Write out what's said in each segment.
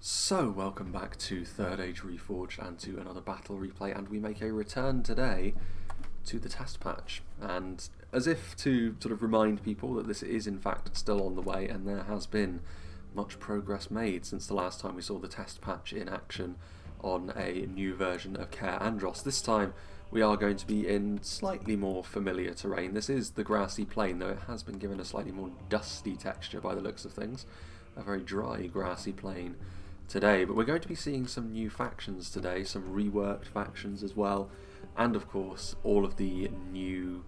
So, welcome back to Third Age Reforged and to another battle replay, and we make a return today to the test patch. And as if to sort of remind people that this is in fact still on the way, and there has been much progress made since the last time we saw the test patch in action on a new version of Caer Andros. This time we are going to be in slightly more familiar terrain. This is the grassy plain, though it has been given a slightly more dusty texture by the looks of things. A very dry grassy plain today, but we're going to be seeing some new factions today, some reworked factions as well, and of course all of the new,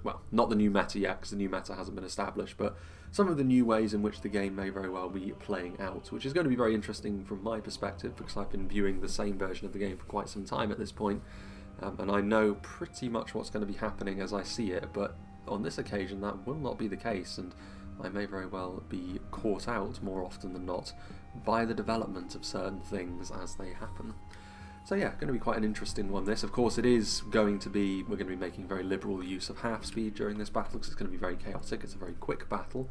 well, not the new meta yet because the new meta hasn't been established, but some of the new ways in which the game may very well be playing out, which is going to be very interesting from my perspective because I've been viewing the same version of the game for quite some time at this point, and I know pretty much what's going to be happening as I see it, but on this occasion that will not be the case, and I may very well be caught out more often than not by the development of certain things as they happen. So yeah, going to be quite an interesting one this. Of course it is going to be, we're going to be making very liberal use of half speed during this battle because it's going to be very chaotic, it's a very quick battle.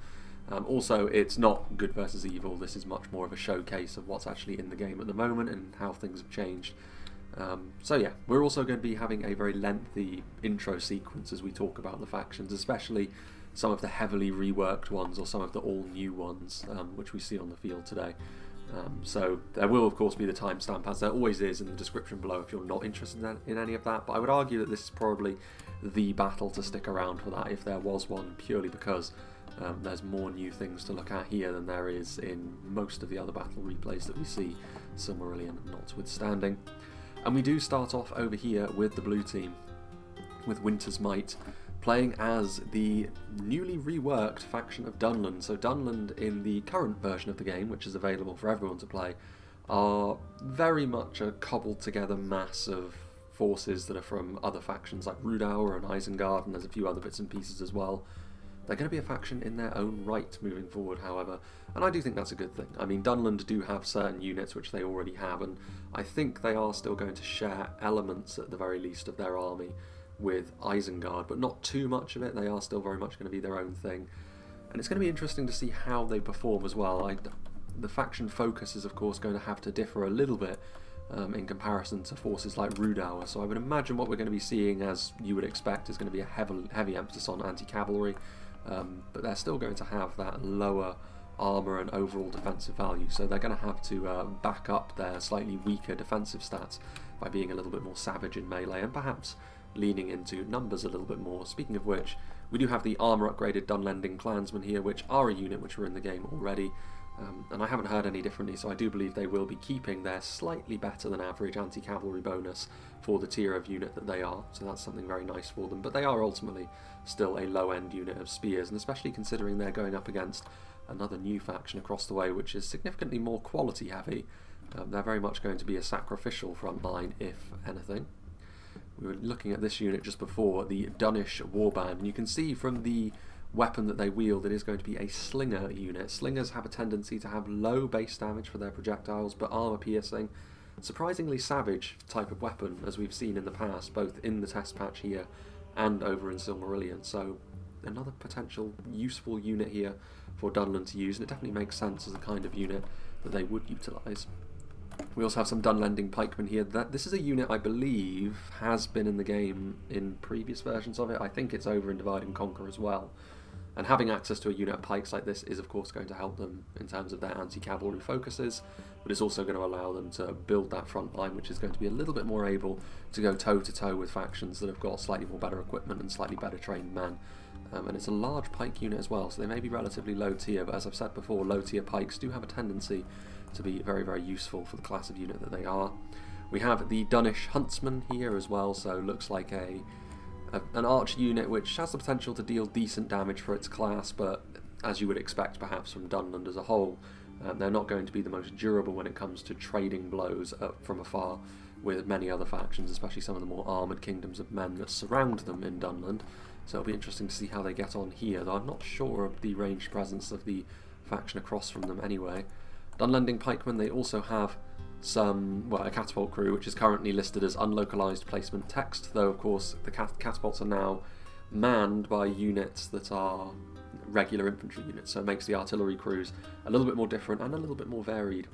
Also it's not good versus evil, this is much more of a showcase of what's actually in the game at the moment and how things have changed. So yeah, we're also going to be having a very lengthy intro sequence as we talk about the factions, especially some of the heavily reworked ones or some of the all-new ones, which we see on the field today. So there will of course be the timestamp, as there always is, in the description below if you're not interested in any of that, but I would argue that this is probably the battle to stick around for that if there was one, purely because there's more new things to look at here than there is in most of the other battle replays that we see, Silmarillion notwithstanding. And we do start off over here with the blue team, with Winter's Might, playing as the newly reworked faction of Dunland. So Dunland in the current version of the game, which is available for everyone to play, are very much a cobbled together mass of forces that are from other factions like Rhudaur and Isengard, and there's a few other bits and pieces as well. They're going to be a faction in their own right moving forward, however, and I do think that's a good thing. I mean, Dunland do have certain units which they already have, and I think they are still going to share elements at the very least of their army with Isengard, but not too much of it. They are still very much going to be their own thing, and it's going to be interesting to see how they perform as well. The faction focus is of course going to have to differ a little bit in comparison to forces like Rhudaur, so I would imagine what we're going to be seeing, as you would expect, is going to be a heavy emphasis on anti-cavalry, but they're still going to have that lower armour and overall defensive value, so they're going to have to back up their slightly weaker defensive stats by being a little bit more savage in melee and perhaps leaning into numbers a little bit more. Speaking of which, we do have the armour upgraded Dunlending clansmen here, which are a unit which were in the game already, and I haven't heard any differently, so I do believe they will be keeping their slightly better than average anti-cavalry bonus for the tier of unit that they are, so that's something very nice for them, but they are ultimately still a low-end unit of spears, and especially considering they're going up against another new faction across the way which is significantly more quality heavy, they're very much going to be a sacrificial front line if anything. We were looking at this unit just before, the Dunnish Warband, and you can see from the weapon that they wield it is going to be a slinger unit. Slingers have a tendency to have low base damage for their projectiles, but armour piercing. Surprisingly savage type of weapon, as we've seen in the past, both in the test patch here and over in Silmarillion. So another potential useful unit here for Dunland to use, and it definitely makes sense as the kind of unit that they would utilise. We also have some Dunlending pikemen here. This is a unit I believe has been in the game in previous versions of it. I think it's over in Divide and Conquer as well. And having access to a unit of pikes like this is of course going to help them in terms of their anti-cavalry focuses, but it's also going to allow them to build that front line, which is going to be a little bit more able to go toe-to-toe with factions that have got slightly more better equipment and slightly better trained men. And it's a large pike unit as well, so they may be relatively low tier, but as I've said before, low tier pikes do have a tendency to be very, very useful for the class of unit that they are. We have the Dunnish Huntsman here as well, so looks like an arch unit which has the potential to deal decent damage for its class, but as you would expect perhaps from Dunland as a whole, they're not going to be the most durable when it comes to trading blows from afar with many other factions, especially some of the more armoured kingdoms of men that surround them in Dunland. So it'll be interesting to see how they get on here, though I'm not sure of the ranged presence of the faction across from them anyway. Dunlending pikemen, they also have a catapult crew, which is currently listed as unlocalized placement text, though of course the catapults are now manned by units that are regular infantry units, so it makes the artillery crews a little bit more different and a little bit more varied.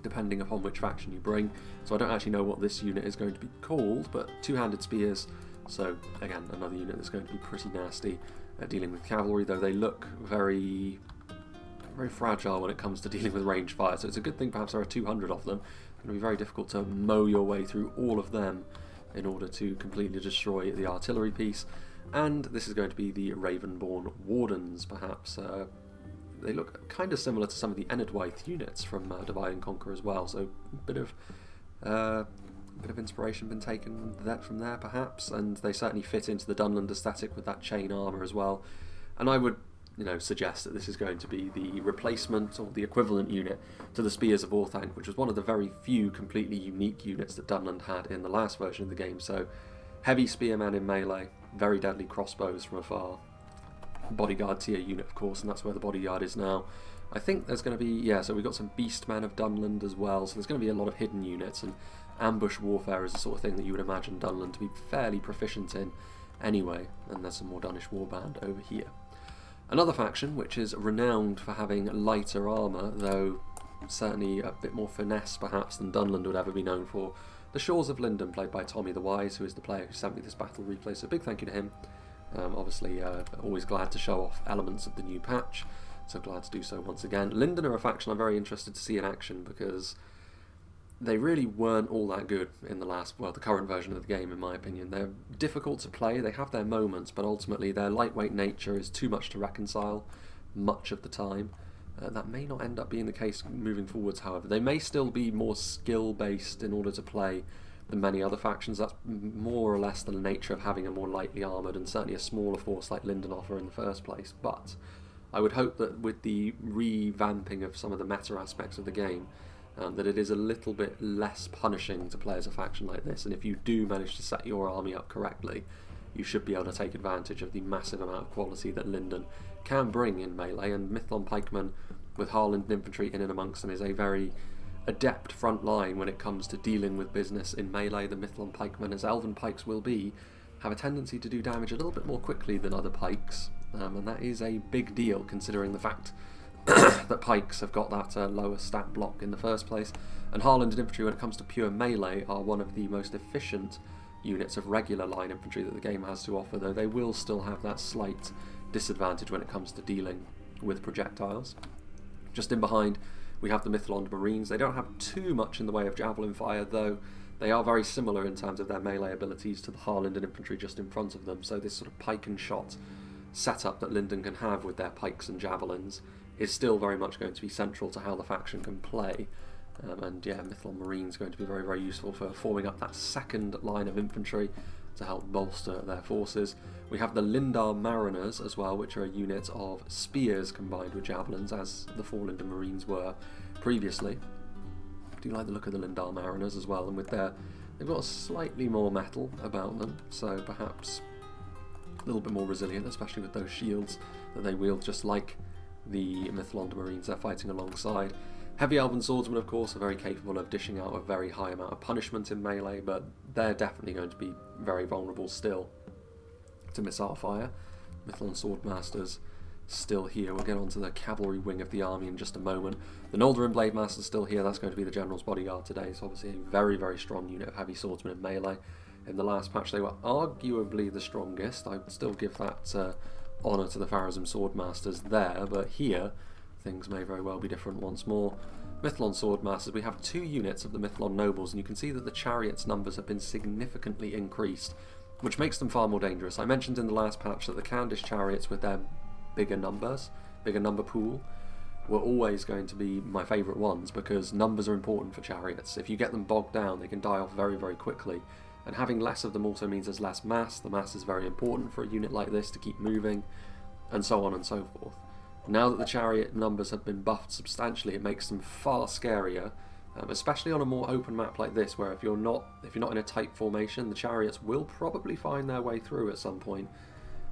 depending upon which faction you bring. So I don't actually know what this unit is going to be called, but two-handed spears, so again another unit that's going to be pretty nasty at dealing with cavalry, though they look very fragile when it comes to dealing with range fire, so it's a good thing perhaps there are 200 of them. It's going to be very difficult to mow your way through all of them in order to completely destroy the artillery piece. And this is going to be the Ravenborn Wardens, perhaps. They look kind of similar to some of the Enedwaith units from Divide and Conquer as well, so a bit of inspiration been taken from there perhaps, and they certainly fit into the Dunland aesthetic with that chain armour as well. And I would suggest that this is going to be the replacement or the equivalent unit to the Spears of Orthanc, which was one of the very few completely unique units that Dunland had in the last version of the game. So heavy spearmen in melee, very deadly crossbows from afar, bodyguard tier unit of course, and that's where the bodyguard is now. I think there's going to be, so we've got some beastmen of Dunland as well, so there's going to be a lot of hidden units, and ambush warfare is the sort of thing that you would imagine Dunland to be fairly proficient in anyway. And there's some more Dunish warband over here. Another faction which is renowned for having lighter armour, though certainly a bit more finesse perhaps than Dunland would ever be known for, the Shores of Linden, played by Tommy the Wise, who is the player who sent me this battle replay, so big thank you to him. Obviously always glad to show off elements of the new patch, so glad to do so once again. Linden are a faction I'm very interested to see in action, because they really weren't all that good in the current version of the game in my opinion. They're difficult to play, they have their moments, but ultimately their lightweight nature is too much to reconcile much of the time. That may not end up being the case moving forwards, however. They may still be more skill based in order to play than many other factions. That's more or less the nature of having a more lightly armoured and certainly a smaller force like Linden offer in the first place. But I would hope that with the revamping of some of the meta aspects of the game, that it is a little bit less punishing to play as a faction like this, and if you do manage to set your army up correctly, you should be able to take advantage of the massive amount of quality that Linden can bring in melee. And Mithlond pikemen with Harland infantry in and amongst them is a very adept front line when it comes to dealing with business in melee. The Mithlond pikemen, as elven pikes will be, have a tendency to do damage a little bit more quickly than other pikes, and that is a big deal considering the fact that pikes have got that lower stat block in the first place. And Harland infantry, when it comes to pure melee, are one of the most efficient units of regular line infantry that the game has to offer, though they will still have that slight disadvantage when it comes to dealing with projectiles. Just in behind we have the Mithlond Marines. They don't have too much in the way of javelin fire, though they are very similar in terms of their melee abilities to the Harland infantry just in front of them, so this sort of pike and shot setup that Linden can have with their pikes and javelins is still very much going to be central to how the faction can play. And yeah, Mithlond Marines going to be very, very useful for forming up that second line of infantry to help bolster their forces. We have the Lindar Mariners as well, which are a unit of spears combined with javelins, as the 4 Linden Marines were previously. I do like the look of the Lindar Mariners as well, and they've got a slightly more metal about them, so perhaps a little bit more resilient, especially with those shields that they wield, just like the Mithlond Marines they're fighting alongside. Heavy Elven Swordsmen, of course, are very capable of dishing out a very high amount of punishment in melee, but they're definitely going to be very vulnerable still to missile fire. Mithlond Swordmasters still here. We'll get onto the cavalry wing of the army in just a moment. The Noldorin Blade Master's still here. That's going to be the General's bodyguard today, so obviously a very, very strong unit of heavy swordsmen in melee. In the last patch they were arguably the strongest. I would still give that honour to the Pharazim Swordmasters there, but here things may very well be different once more. Mithlond Swordmasters, we have 2 units of the Mithlond Nobles, and you can see that the chariots' numbers have been significantly increased, which makes them far more dangerous. I mentioned in the last patch that the Candish chariots with their bigger number pool, were always going to be my favourite ones, because numbers are important for chariots. If you get them bogged down, they can die off very, very quickly, and having less of them also means there's less mass. The mass is very important for a unit like this to keep moving, and so on and so forth. Now that the chariot numbers have been buffed substantially, it makes them far scarier, especially on a more open map like this, where if you're not in a tight formation, the chariots will probably find their way through at some point.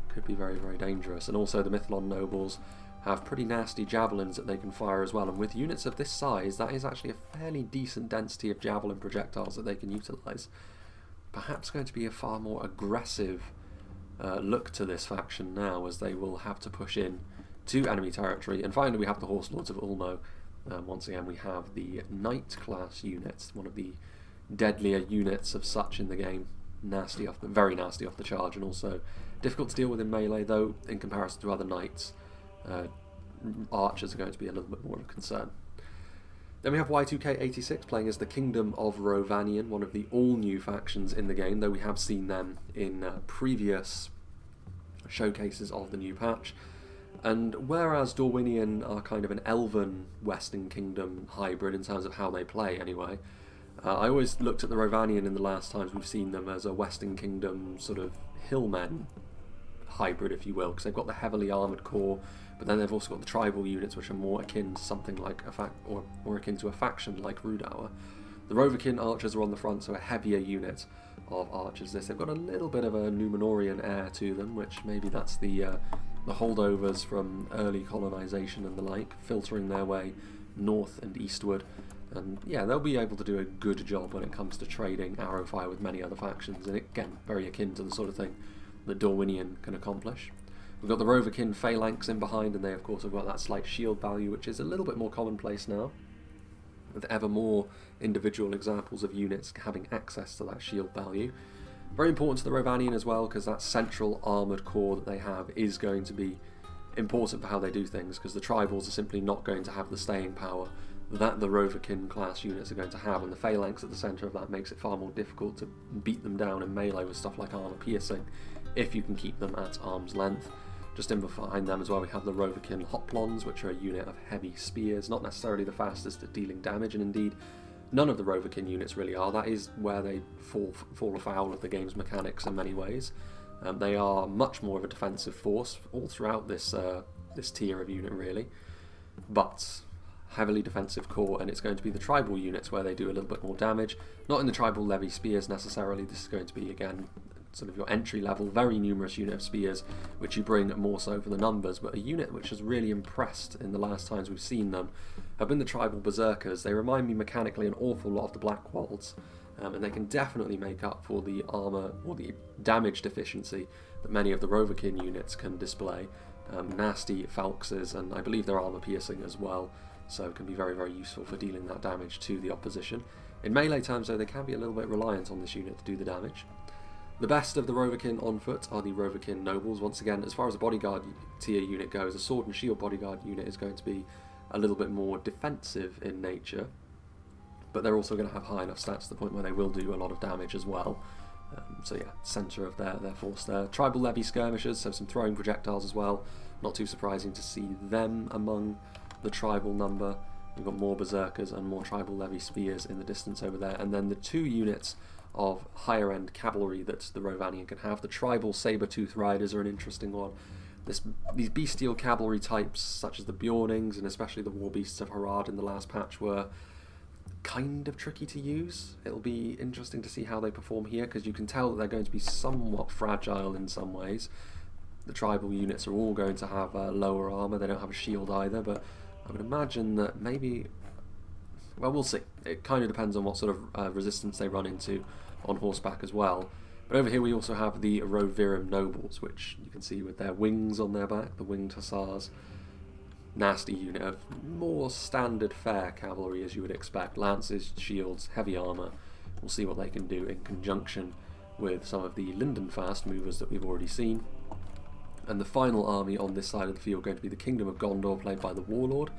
Could be very, very dangerous. And also the Mithlond Nobles have pretty nasty javelins that they can fire as well, and with units of this size, that is actually a fairly decent density of javelin projectiles that they can utilise. Perhaps going to be a far more aggressive look to this faction now, as they will have to push in to enemy territory. And finally we have the Horse Lords of Ulmo, Once again, we have the Knight class units, one of the deadlier units of such in the game. Very nasty off the charge, and also difficult to deal with in melee, though in comparison to other knights, archers are going to be a little bit more of a concern. Then we have Y2K86 playing as the Kingdom of Rovanian, one of the all-new factions in the game, though we have seen them in previous showcases of the new patch. And whereas Dorwinion are kind of an elven Western Kingdom hybrid in terms of how they play anyway, I always looked at the Rovanian in the last times we've seen them as a Western Kingdom sort of hillmen hybrid, if you will, because they've got the heavily armoured core, but then they've also got the tribal units, which are more akin to something like or more akin to a faction like Rhun. The Rovanian archers are on the front, so a heavier unit of archers. They've got a little bit of a Númenórean air to them, which maybe that's the holdovers from early colonisation and the like, filtering their way north and eastward. And yeah, they'll be able to do a good job when it comes to trading arrow fire with many other factions, and again, very akin to the sort of thing that Dorwinion can accomplish. We've got the Rovanian phalanx in behind, and they of course have got that slight shield value, which is a little bit more commonplace now, with ever more individual examples of units having access to that shield value. Very important to the Rovanian as well, because that central armoured core that they have is going to be important for how they do things, because the tribals are simply not going to have the staying power that the Rovanian class units are going to have, and the phalanx at the centre of that makes it far more difficult to beat them down in melee with stuff like armour piercing, if you can keep them at arm's length. Just in behind them as well we have the Rovanian hoplons, which are a unit of heavy spears, not necessarily the fastest at dealing damage, and indeed none of the Rovanian units really are. That is where they fall afoul of the game's mechanics in many ways. They are much more of a defensive force all throughout this tier of unit really, but heavily defensive core, and it's going to be the tribal units where they do a little bit more damage. Not in the tribal levy spears necessarily. This is going to be again sort of your entry level, very numerous unit of spears, which you bring more so for the numbers, but a unit which has really impressed in the last times we've seen them have been the tribal berserkers. They remind me mechanically an awful lot of the Blackwolds, and they can definitely make up for the armour or the damage deficiency that many of the Rovanian units can display. Nasty falxes, and I believe they're armour piercing as well, so it can be very, very useful for dealing that damage to the opposition. In melee terms though, they can be a little bit reliant on this unit to do the damage. The best of the Rovanian on foot are the Rovanian nobles. Once again, as far as a bodyguard tier unit goes, a sword and shield bodyguard unit is going to be a little bit more defensive in nature, but they're also going to have high enough stats to the point where they will do a lot of damage as well. So yeah, centre of their force there. Tribal levy skirmishers, so some throwing projectiles as well. Not too surprising to see them among the tribal number. We've got more berserkers and more tribal levy spears in the distance over there, and then the two units of higher end cavalry that the Rovanian can have. The tribal saber-tooth riders are an interesting one. These bestial cavalry types, such as the Bjornings and especially the war beasts of Harad in the last patch, were kind of tricky to use. It'll be interesting to see how they perform here, because you can tell that they're going to be somewhat fragile in some ways. The tribal units are all going to have lower armour. They don't have a shield either, but I would imagine that maybe, well, we'll see. It kind of depends on what sort of resistance they run into on horseback as well. But over here we also have the Rovanian nobles, which you can see with their wings on their back, the winged hussars. Nasty unit of more standard fare cavalry as you would expect. Lances, shields, heavy armour. We'll see what they can do in conjunction with some of the Linden fast movers that we've already seen. And the final army on this side of the field going to be the Kingdom of Gondor, played by the Warlord.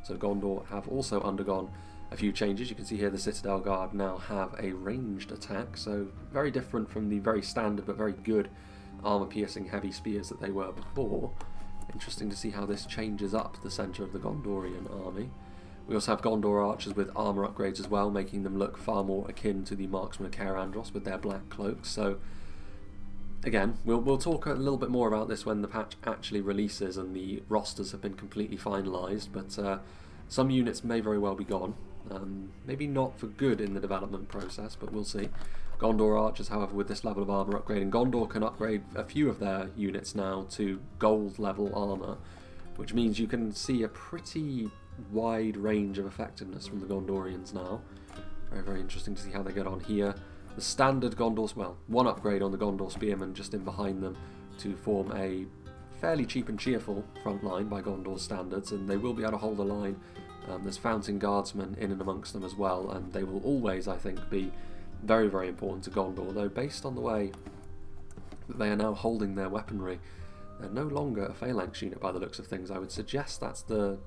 So Gondor have also undergone a few changes. You can see here the Citadel Guard now have a ranged attack, so very different from the very standard but very good armour-piercing heavy spears that they were before. Interesting to see how this changes up the centre of the Gondorian army. We also have Gondor archers with armour upgrades as well, making them look far more akin to the marksmen of Caer Andros with their black cloaks. So again, we'll talk a little bit more about this when the patch actually releases and the rosters have been completely finalised, but some units may very well be gone. Maybe not for good in the development process, but we'll see. Gondor archers, however, with this level of armour upgrading, Gondor can upgrade a few of their units now to gold level armour, which means you can see a pretty wide range of effectiveness from the Gondorians now. Very, very interesting to see how they get on here. The standard Gondor, well, one upgrade on the Gondor Spearmen just in behind them to form a fairly cheap and cheerful front line by Gondor's standards, and they will be able to hold a line There's Fountain Guardsmen in and amongst them as well, and they will always, I think, be very, very important to Gondor, though based on the way that they are now holding their weaponry, they're no longer a phalanx unit by the looks of things. I would suggest that's the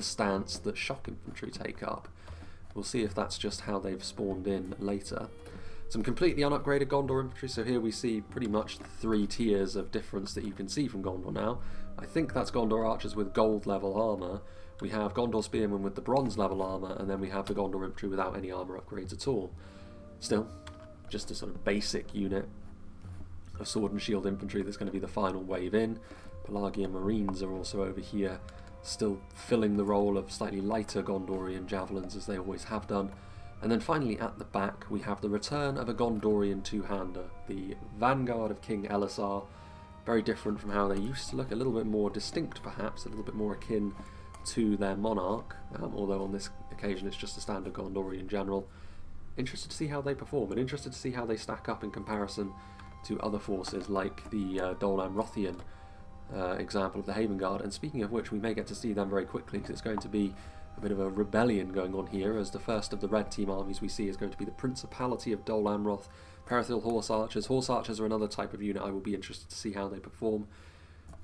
stance that shock infantry take up. We'll see if that's just how they've spawned in later. Some completely unupgraded Gondor infantry, so here we see pretty much 3 tiers of difference that you can see from Gondor now. I think that's Gondor archers with gold level armour, we have Gondor spearmen with the bronze level armour, and then we have the Gondor infantry without any armour upgrades at all. Still, just a sort of basic unit of sword and shield infantry that's going to be the final wave in. Pelagian Marines are also over here, still filling the role of slightly lighter Gondorian javelins as they always have done. And then finally at the back we have the return of a Gondorian two-hander, the Vanguard of King Elisar. Very different from how they used to look, a little bit more distinct perhaps, a little bit more akin to their monarch, although on this occasion it's just a standard Gondorian general. Interested to see how they perform, and interested to see how they stack up in comparison to other forces like the Dol Amrothian example of the Haven Guard. And speaking of which, we may get to see them very quickly, because it's going to be a bit of a rebellion going on here, as the first of the red team armies we see is going to be the Principality of Dol Amroth, Perithil Horse Archers. Horse Archers are another type of unit I will be interested to see how they perform.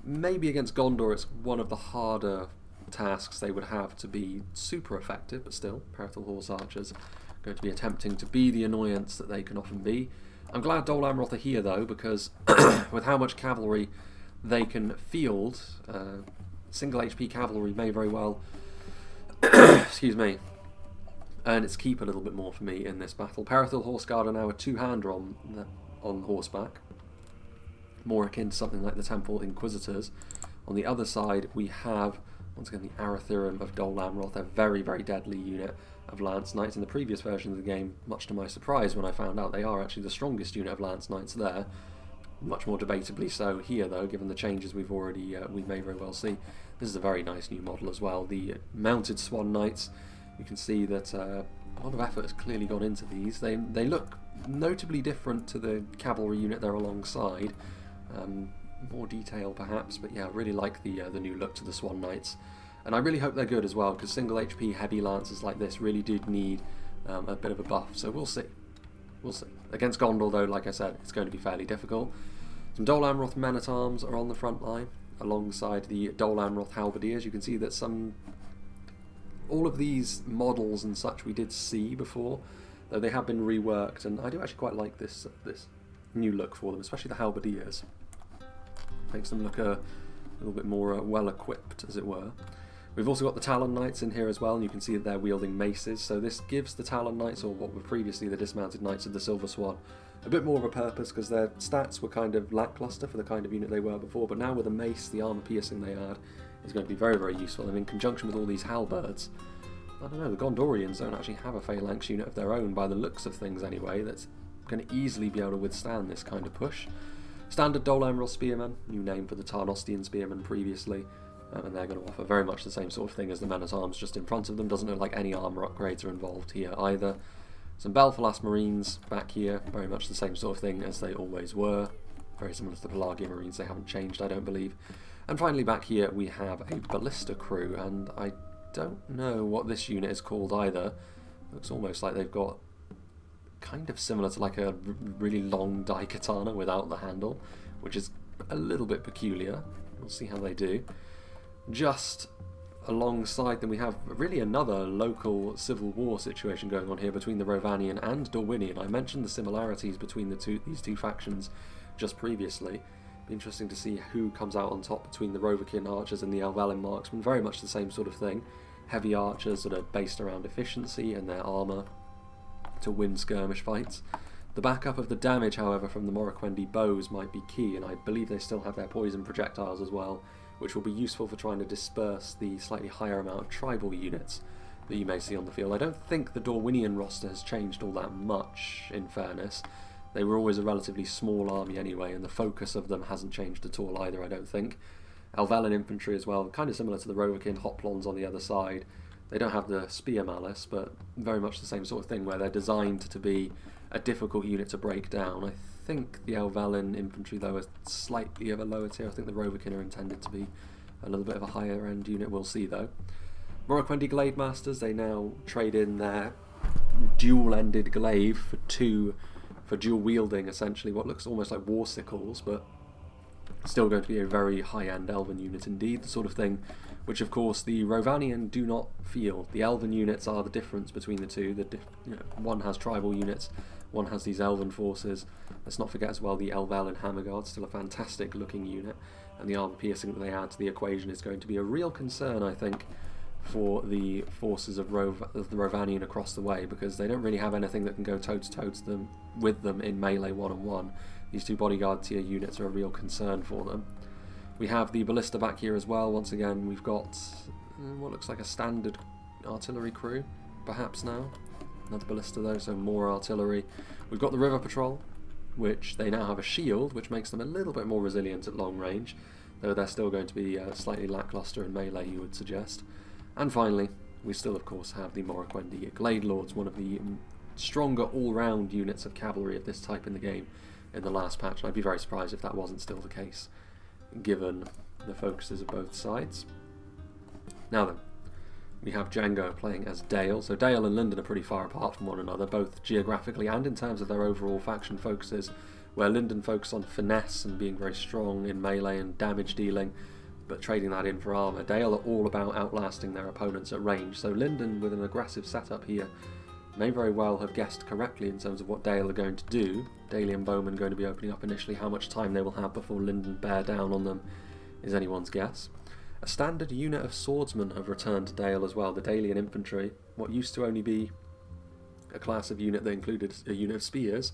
Maybe against Gondor it's one of the harder tasks they would have to be super effective, but still, Perithil Horse Archers are going to be attempting to be the annoyance that they can often be. I'm glad Dol Amroth are here though, because with how much cavalry they can field, single HP cavalry may very well excuse me, earn its keep a little bit more for me in this battle. Perithil Horse Guard are now a two-hander on horseback, more akin to something like the Temple Inquisitors. On the other side we have, once again, the Arathurim of Dol Amroth, a very, very deadly unit of Lance Knights. In the previous version of the game, much to my surprise when I found out they are actually the strongest unit of Lance Knights there. Much more debatably so here though, given the changes we've already, we may very well see. This is a very nice new model as well. The mounted Swan Knights, you can see that a lot of effort has clearly gone into these. They look notably different to the cavalry unit they're alongside. More detail perhaps, but yeah, I really like the new look to the Swan Knights. And I really hope they're good as well, because single HP heavy lances like this really do need a bit of a buff, so we'll see. We'll see. Against Gondor though, like I said, it's going to be fairly difficult. Some Dol Amroth men-at-arms are on the front line, alongside the Dol Amroth halberdiers. You can see that all of these models and such we did see before, though they have been reworked, and I do actually quite like this new look for them, especially the halberdiers. Makes them look a little bit more well-equipped, as it were. We've also got the Talon Knights in here as well, and you can see that they're wielding maces, so this gives the Talon Knights, or what were previously the Dismounted Knights of the Silver Swan, a bit more of a purpose, because their stats were kind of lackluster for the kind of unit they were before, but now with the mace, the armour piercing they add is going to be very, very useful, and in conjunction with all these halberds, I don't know, the Gondorians don't actually have a phalanx unit of their own, by the looks of things anyway, that's going to easily be able to withstand this kind of push. Standard Dol Amroth Spearmen, new name for the Tarnostian Spearmen previously, and they're going to offer very much the same sort of thing as the men-at-arms just in front of them. Doesn't look like any armour upgrades are involved here either. Some Belfalas Marines back here, very much the same sort of thing as they always were. Very similar to the Pelagian Marines, they haven't changed, I don't believe. And finally back here we have a Ballista crew, and I don't know what this unit is called either. Looks almost like they've got kind of similar to like a really long daikatana without the handle, which is a little bit peculiar. We'll see how they do. Just alongside them we have really another local civil war situation going on here between the Rovanian and Dorwinian. I mentioned the similarities between these two factions just previously. Be interesting to see who comes out on top between the Rovanian archers and the Elvelyn marksmen. Very much the same sort of thing. Heavy archers that are based around efficiency and their armour to win skirmish fights. The backup of the damage, however, from the Morroquendi bows might be key, and I believe they still have their poison projectiles as well, which will be useful for trying to disperse the slightly higher amount of tribal units that you may see on the field. I don't think the Dorwinian roster has changed all that much, in fairness. They were always a relatively small army anyway, and the focus of them hasn't changed at all either, I don't think. Elvelyn infantry as well, kind of similar to the Rovakin Hoplons on the other side. They don't have the spear malice, but very much the same sort of thing, where they're designed to be a difficult unit to break down. I think the Elvelyn infantry, though, is slightly of a lower tier. I think the Rovakin are intended to be a little bit of a higher end unit. We'll see, though. Morroquendi Glade Masters, they now trade in their dual-ended glaive for dual wielding, essentially what looks almost like war sickles, but still going to be a very high-end elven unit indeed, the sort of thing which of course the Rovanian do not feel. The elven units are the difference between the two. One has tribal units, one has these elven forces. Let's not forget as well the Elvel and Hammerguard, still a fantastic looking unit, and the armor piercing that they add to the equation is going to be a real concern, I think, for the forces of the Rovanian across the way, because they don't really have anything that can go toe-to-toe with them in melee one-on-one. These two bodyguard tier units are a real concern for them. We have the ballista back here as well. Once again, we've got what looks like a standard artillery crew, perhaps now. Another ballista though, so more artillery. We've got the river patrol, which they now have a shield, which makes them a little bit more resilient at long range, though they're still going to be slightly lackluster in melee, you would suggest. And finally, we still of course have the Morroquendi Glade Lords, one of the stronger all-round units of cavalry of this type in the game in the last patch, and I'd be very surprised if that wasn't still the case, given the focuses of both sides. Now then, we have Django playing as Dale. So Dale and Linden are pretty far apart from one another, both geographically and in terms of their overall faction focuses, where Linden focuses on finesse and being very strong in melee and damage dealing, but trading that in for armour. Dale are all about outlasting their opponents at range, so Linden with an aggressive setup here may very well have guessed correctly in terms of what Dale are going to do. Daly and Bowman going to be opening up initially. How much time they will have before Linden bear down on them is anyone's guess. A standard unit of swordsmen have returned to Dale as well. The Dalian infantry, what used to only be a class of unit that included a unit of spears,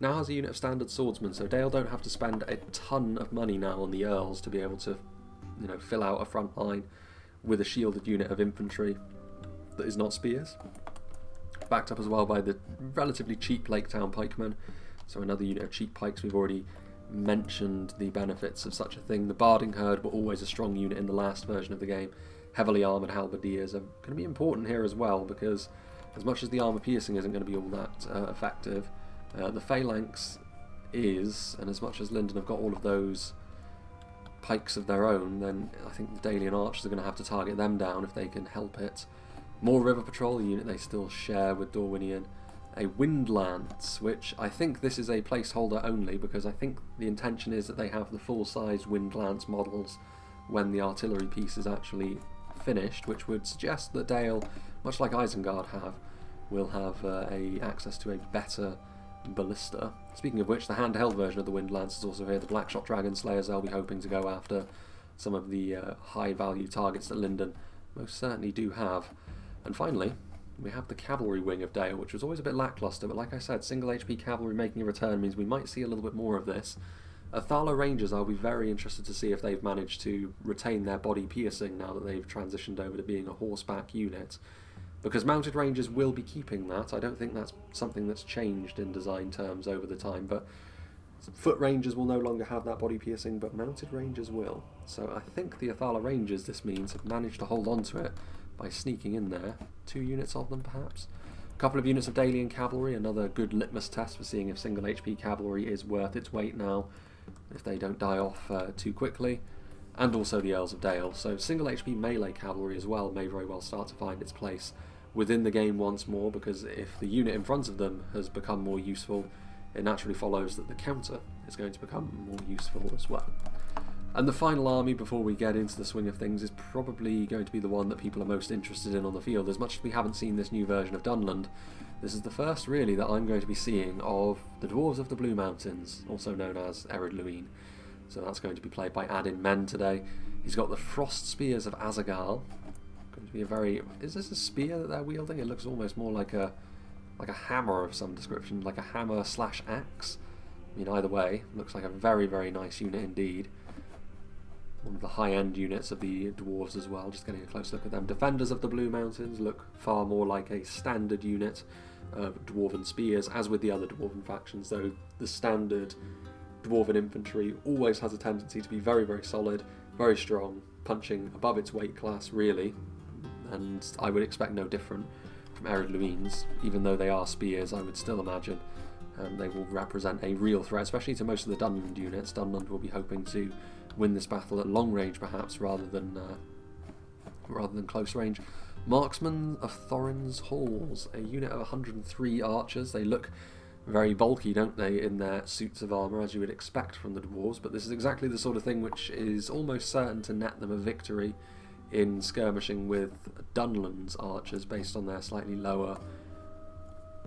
now has a unit of standard swordsmen, so Dale don't have to spend a ton of money now on the Earls to be able to, fill out a front line with a shielded unit of infantry that is not spears. Backed up as well by the relatively cheap Lake Town pikemen, so another unit of cheap pikes. We've already mentioned the benefits of such a thing. The Barding Herd were always a strong unit in the last version of the game. Heavily armoured halberdiers are going to be important here as well, because as much as the armour piercing isn't going to be all that effective, the phalanx is, and as much as Linden have got all of those pikes of their own, then I think the Dalian archers are going to have to target them down if they can help it. More River Patrol, a unit they still share with Dorwinion. A Windlance, which I think this is a placeholder only, because I think the intention is that they have the full-size Windlance models when the artillery piece is actually finished, which would suggest that Dale, much like Isengard will have access to a better ballista. Speaking of which, the handheld version of the Windlance is also here. The Blackshot Dragon Slayers, they'll be hoping to go after some of the high-value targets that Linden most certainly do have. And finally, we have the cavalry wing of Dale, which was always a bit lackluster, but like I said, single HP cavalry making a return means we might see a little bit more of this. Athala Rangers, I'll be very interested to see if they've managed to retain their body piercing now that they've transitioned over to being a horseback unit, because Mounted Rangers will be keeping that. I don't think that's something that's changed in design terms over the time, but Foot Rangers will no longer have that body piercing, but Mounted Rangers will. So I think the Athala Rangers, this means, have managed to hold on to it by sneaking in there. 2 units of them, perhaps. A couple of units of Dalian cavalry, another good litmus test for seeing if single HP cavalry is worth its weight now, if they don't die off too quickly. And also the Earls of Dale. So single HP melee cavalry as well may very well start to find its place within the game once more, because if the unit in front of them has become more useful, it naturally follows that the counter is going to become more useful as well. And the final army before we get into the swing of things is probably going to be the one that people are most interested in on the field. As much as we haven't seen this new version of Dunland, this is the first really that I'm going to be seeing of the Dwarves of the Blue Mountains, also known as Ered Luin. So that's going to be played by Adin Men today. He's got the Frost Spears of Azagal. Going to be a very... Is this a spear that they're wielding? It looks almost more like a hammer of some description, like a hammer / axe. I mean, either way, looks like a very, very nice unit indeed. One of the high-end units of the dwarves as well, just getting a close look at them. Defenders of the Blue Mountains look far more like a standard unit of dwarven spears, as with the other dwarven factions, though the standard dwarven infantry always has a tendency to be very, very solid, very strong, punching above its weight class, really, and I would expect no different from Ered Luin's. Even though they are spears, I would still imagine they will represent a real threat, especially to most of the Dunland units. Dunland will be hoping to win this battle at long range, perhaps, rather than close range. Marksmen of Thorin's Halls, a unit of 103 archers. They look very bulky, don't they, in their suits of armour, as you would expect from the dwarves, but this is exactly the sort of thing which is almost certain to net them a victory in skirmishing with Dunland's archers based on their slightly lower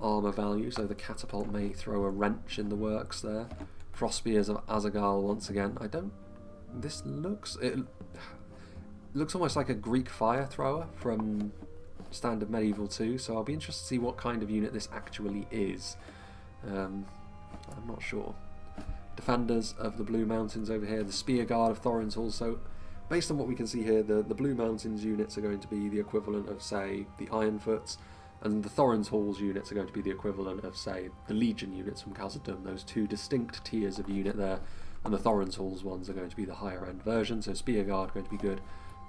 armour value, so the catapult may throw a wrench in the works there. Crossbears of Isengard once again. This looks... It looks almost like a Greek fire thrower from Standard Medieval 2, so I'll be interested to see what kind of unit this actually is. I'm not sure. Defenders of the Blue Mountains over here, the Spear Guard of Thorin's Halls. So, based on what we can see here, the Blue Mountains units are going to be the equivalent of, say, the Ironfoots, and the Thorin's Halls units are going to be the equivalent of, say, the Legion units from Khazad-Dum, those two distinct tiers of unit there, and the Thorin's Halls ones are going to be the higher end version, so Spear Guard going to be good,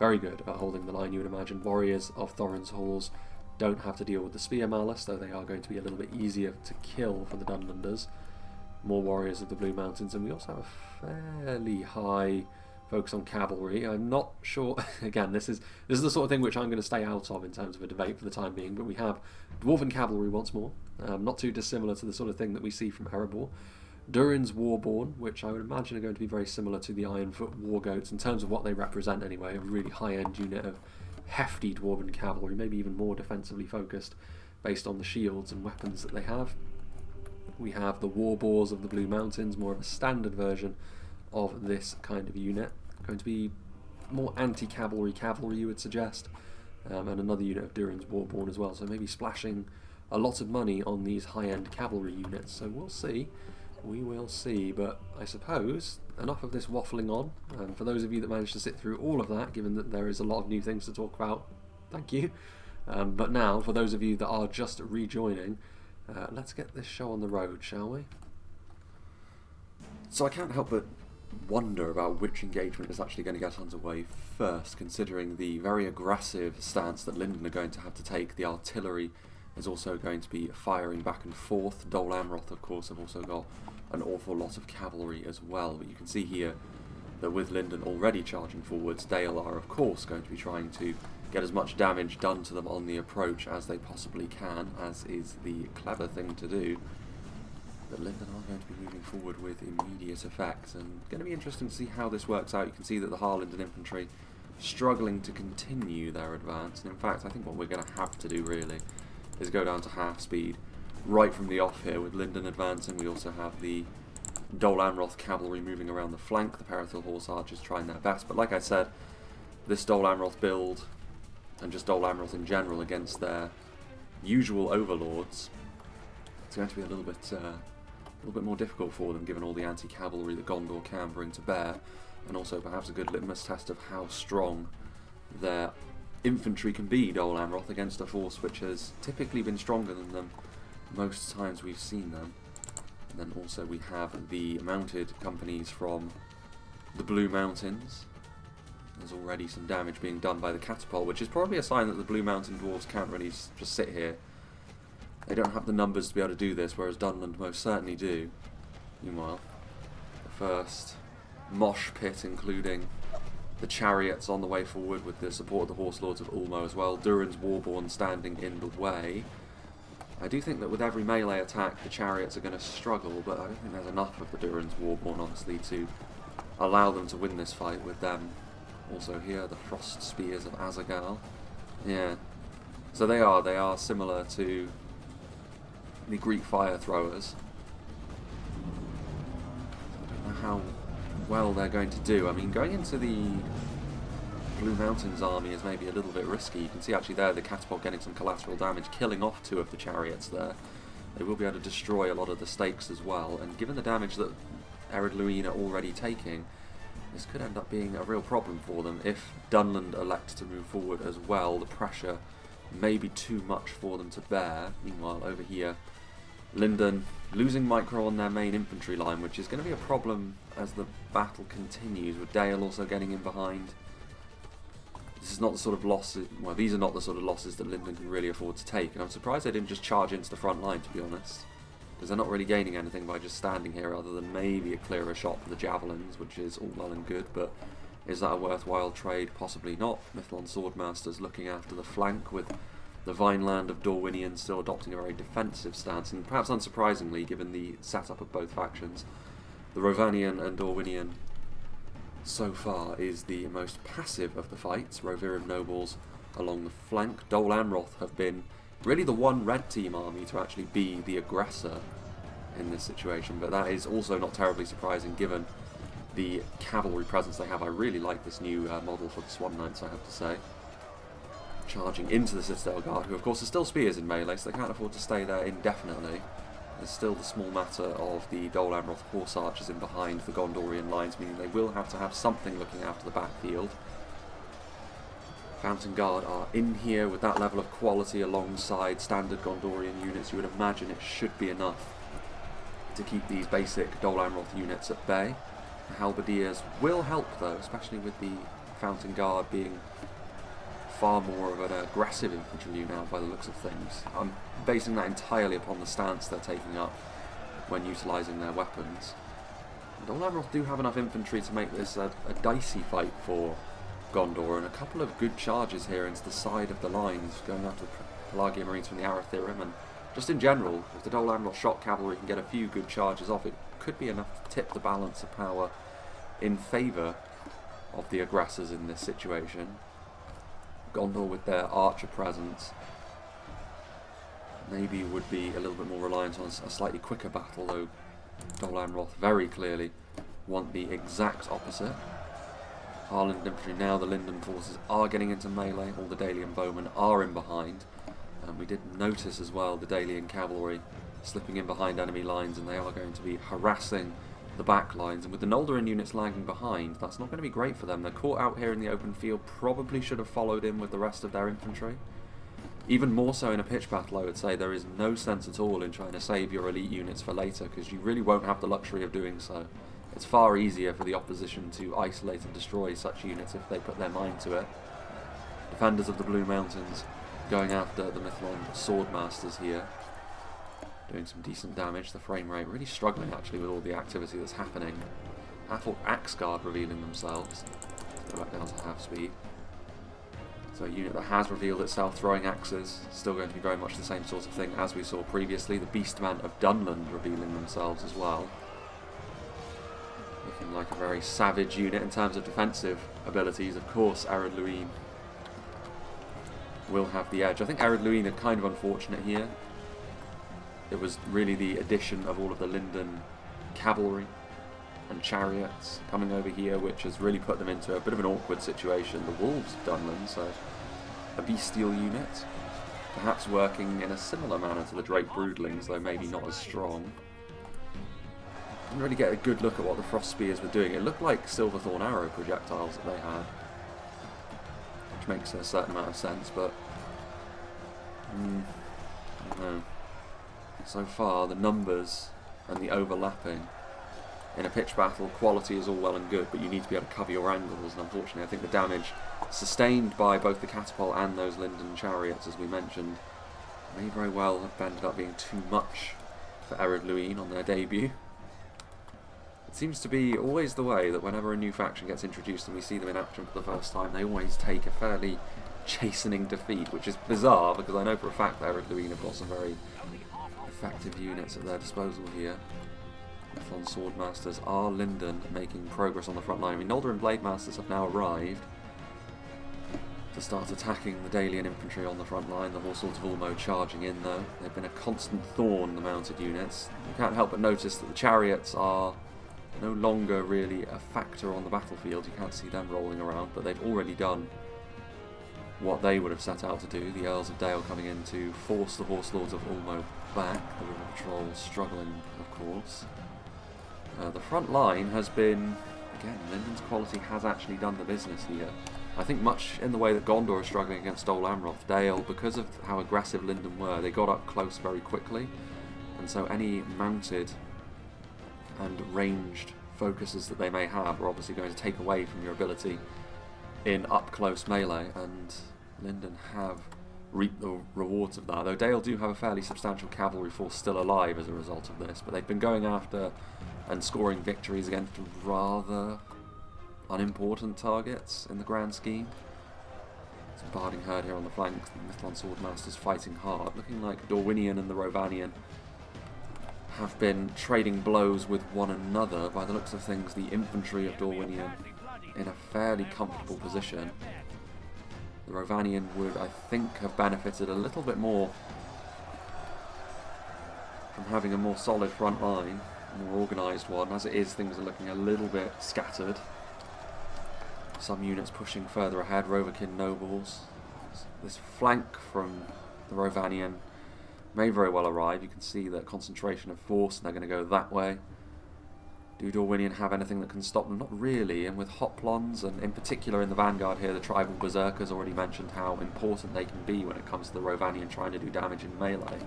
very good at holding the line, you would imagine. Warriors of Thorin's Halls don't have to deal with the Spear Malice, though they are going to be a little bit easier to kill for the Dunlanders. More Warriors of the Blue Mountains, and we also have a fairly high focus on cavalry. I'm not sure, again, this is the sort of thing which I'm going to stay out of in terms of a debate for the time being, but we have Dwarven Cavalry once more, not too dissimilar to the sort of thing that we see from Erebor. Durin's Warborn, which I would imagine are going to be very similar to the Ironfoot Wargoats in terms of what they represent anyway, a really high-end unit of hefty Dwarven Cavalry, maybe even more defensively focused based on the shields and weapons that they have. We have the Warboars of the Blue Mountains, more of a standard version of this kind of unit, going to be more anti-cavalry cavalry, you would suggest, and another unit of Durin's Warborn as well, so maybe splashing a lot of money on these high-end cavalry units, so we'll see. We will see, but I suppose enough of this waffling on. For those of you that managed to sit through all of that, given that there is a lot of new things to talk about, thank you. But now, for those of you that are just rejoining, let's get this show on the road, shall we? So I can't help but wonder about which engagement is actually going to get underway first, considering the very aggressive stance that Linden are going to have to take. The artillery is also going to be firing back and forth. Dol Amroth, of course, have also got an awful lot of cavalry as well, but you can see here that with Linden already charging forwards, Dale are of course going to be trying to get as much damage done to them on the approach as they possibly can, as is the clever thing to do. But Linden are going to be moving forward with immediate effect, and going to be interesting to see how this works out. You can see that the Harlinden infantry struggling to continue their advance, and in fact I think what we're going to have to do really is go down to half speed right from the off here with Linden advancing. We also have the Dol Amroth cavalry moving around the flank, the Perithil Horse Archers trying their best, but like I said, this Dol Amroth build and just Dol Amroth in general against their usual overlords, it's going to be a little bit more difficult for them given all the anti-cavalry that Gondor can bring to bear, and also perhaps a good litmus test of how strong their infantry can be, Dol Amroth, against a force which has typically been stronger than them most times we've seen them. And then also we have the mounted companies from the Blue Mountains. There's already some damage being done by the catapult, which is probably a sign that the Blue Mountain dwarves can't really just sit here. They don't have the numbers to be able to do this, whereas Dunland most certainly do. Meanwhile, the first mosh pit, including the chariots on the way forward with the support of the Horse Lords of Ulmo as well. Durin's Warborn standing in the way. I do think that with every melee attack the chariots are going to struggle, but I don't think there's enough of the Durin's Warborn, honestly, to allow them to win this fight with them. Also here, the Frost Spears of Isengard. Yeah, so they are similar to the Greek fire throwers. I don't know how well they're going to do. I mean, going into the Blue Mountains army is maybe a little bit risky. You can see actually there the catapult getting some collateral damage, killing off two of the chariots there. They will be able to destroy a lot of the stakes as well, and given the damage that Lothlorien are already taking, this could end up being a real problem for them. If Dunland elect to move forward as well, the pressure may be too much for them to bear. Meanwhile, over here, Linden losing micro on their main infantry line, which is going to be a problem as the battle continues, with Dale also getting in behind. This is not the sort of losses, well, these are not the sort of losses that Linden can really afford to take, and I'm surprised they didn't just charge into the front line, to be honest, because they're not really gaining anything by just standing here other than maybe a clearer shot for the javelins, which is all well and good, but Is that a worthwhile trade? Possibly not. Mithlond Swordmasters looking after the flank, with the Vineland of Dorwinion still adopting a very defensive stance, and perhaps unsurprisingly given the setup of both factions. The Rovanian and Dorwinian so far is the most passive of the fights. Rovirian nobles along the flank. Dol Amroth have been really the one red team army to actually be the aggressor in this situation, but that is also not terribly surprising given the cavalry presence they have. I really like this new model for the Swan Knights, I have to say. Charging into the Citadel Guard, who of course are still spears in melee, so they can't afford to stay there indefinitely. There's still the small matter of the Dol Amroth horse archers in behind the Gondorian lines, meaning they will have to have something looking after the backfield. Fountain Guard are in here with that level of quality alongside standard Gondorian units. You would imagine it should be enough to keep these basic Dol Amroth units at bay. The Halberdiers will help though, especially with the Fountain Guard being far more of an aggressive infantry unit now by the looks of things. I'm basing that entirely upon the stance they're taking up when utilising their weapons. Dol Amroth do have enough infantry to make this a dicey fight for Gondor, and a couple of good charges here into the side of the lines, going after the Pelagia Marines from the Arathirim, and just in general, if the Dol Amroth shot cavalry can get a few good charges off, it could be enough to tip the balance of power in favour of the aggressors in this situation. Gondor with their archer presence maybe would be a little bit more reliant on a slightly quicker battle, though Dol Amroth very clearly want the exact opposite. Harland infantry, now the Linden forces are getting into melee, all the Dalian bowmen are in behind, and we did notice as well the Dalian cavalry slipping in behind enemy lines, and they are going to be harassing the back lines, and with the Noldorin units lagging behind, that's not going to be great for them. They're caught out here in the open field, probably should have followed in with the rest of their infantry. Even more so in a pitch battle, I would say. There is no sense at all in trying to save your elite units for later, because you really won't have the luxury of doing so. It's far easier for the opposition to isolate and destroy such units if they put their mind to it. Defenders of the Blue Mountains going after the Mithlond Swordmasters here, doing some decent damage. The frame rate really struggling actually with all the activity that's happening. Axe Guard revealing themselves. Go back down to half speed. So a unit that has revealed itself throwing axes, still going to be very much the same sort of thing as we saw previously. The Beastmen of Dunland revealing themselves as well. Looking like a very savage unit in terms of defensive abilities. Of course, Lothlorien will have the edge. I think Lothlorien are kind of unfortunate here. It was really the addition of all of the Linden cavalry and chariots coming over here which has really put them into a bit of an awkward situation. The Wolves of Dunland, so a bestial unit, perhaps working in a similar manner to the Drake Broodlings, though maybe not as strong. Didn't really get a good look at what the Frost Spears were doing. It looked like Silverthorn arrow projectiles that they had, which makes a certain amount of sense, but I don't know. So far, the numbers and the overlapping in a pitch battle, quality is all well and good, but you need to be able to cover your angles, and unfortunately I think the damage sustained by both the catapult and those Linden chariots, as we mentioned, may very well have ended up being too much for Lothlorien on their debut. It seems to be always the way that whenever a new faction gets introduced and we see them in action for the first time, they always take a fairly chastening defeat, which is bizarre because I know for a fact that Lothlorien have got some very effective units at their disposal here. Mithlond Swordmasters are Linden making progress on the front line. I mean, Noldorin Blademasters have now arrived to start attacking the Dalian infantry on the front line. The Horsewords of Ulmo charging in though. They've been a constant thorn, the mounted units. You can't help but notice that the chariots are no longer really a factor on the battlefield. You can't see them rolling around, but they've already done what they would have set out to do. The Earls of Dale coming in to force the Horselords of Ulmo back. The River Patrol struggling, of course. The front line has been, again, Linden's quality has actually done the business here. I think much in the way that Gondor is struggling against Dol Amroth, Dale, because of how aggressive Linden were, they got up close very quickly, and so any mounted and ranged focuses that they may have are obviously going to take away from your ability in up-close melee, and Linden have reaped the rewards of that, though Dale do have a fairly substantial cavalry force still alive as a result of this, but they've been going after and scoring victories against rather unimportant targets in the grand scheme. Some Barding Herd here on the flank, the Mithlon Swordmasters fighting hard, looking like Dorwinion and the Rovanian have been trading blows with one another. By the looks of things, the infantry of Dorwinion in a fairly comfortable position. The Rovanian would, I think, have benefited a little bit more from having a more solid front line, a more organised one. As it is, things are looking a little bit scattered. Some units pushing further ahead, Rovakin nobles. This flank from the Rovanian may very well arrive. You can see that concentration of force, and they're going to go that way. Do Dorwinion have anything that can stop them? Not really, and with Hoplons, and in particular in the vanguard here, the tribal berserkers already mentioned how important they can be when it comes to the Rovanian trying to do damage in melee.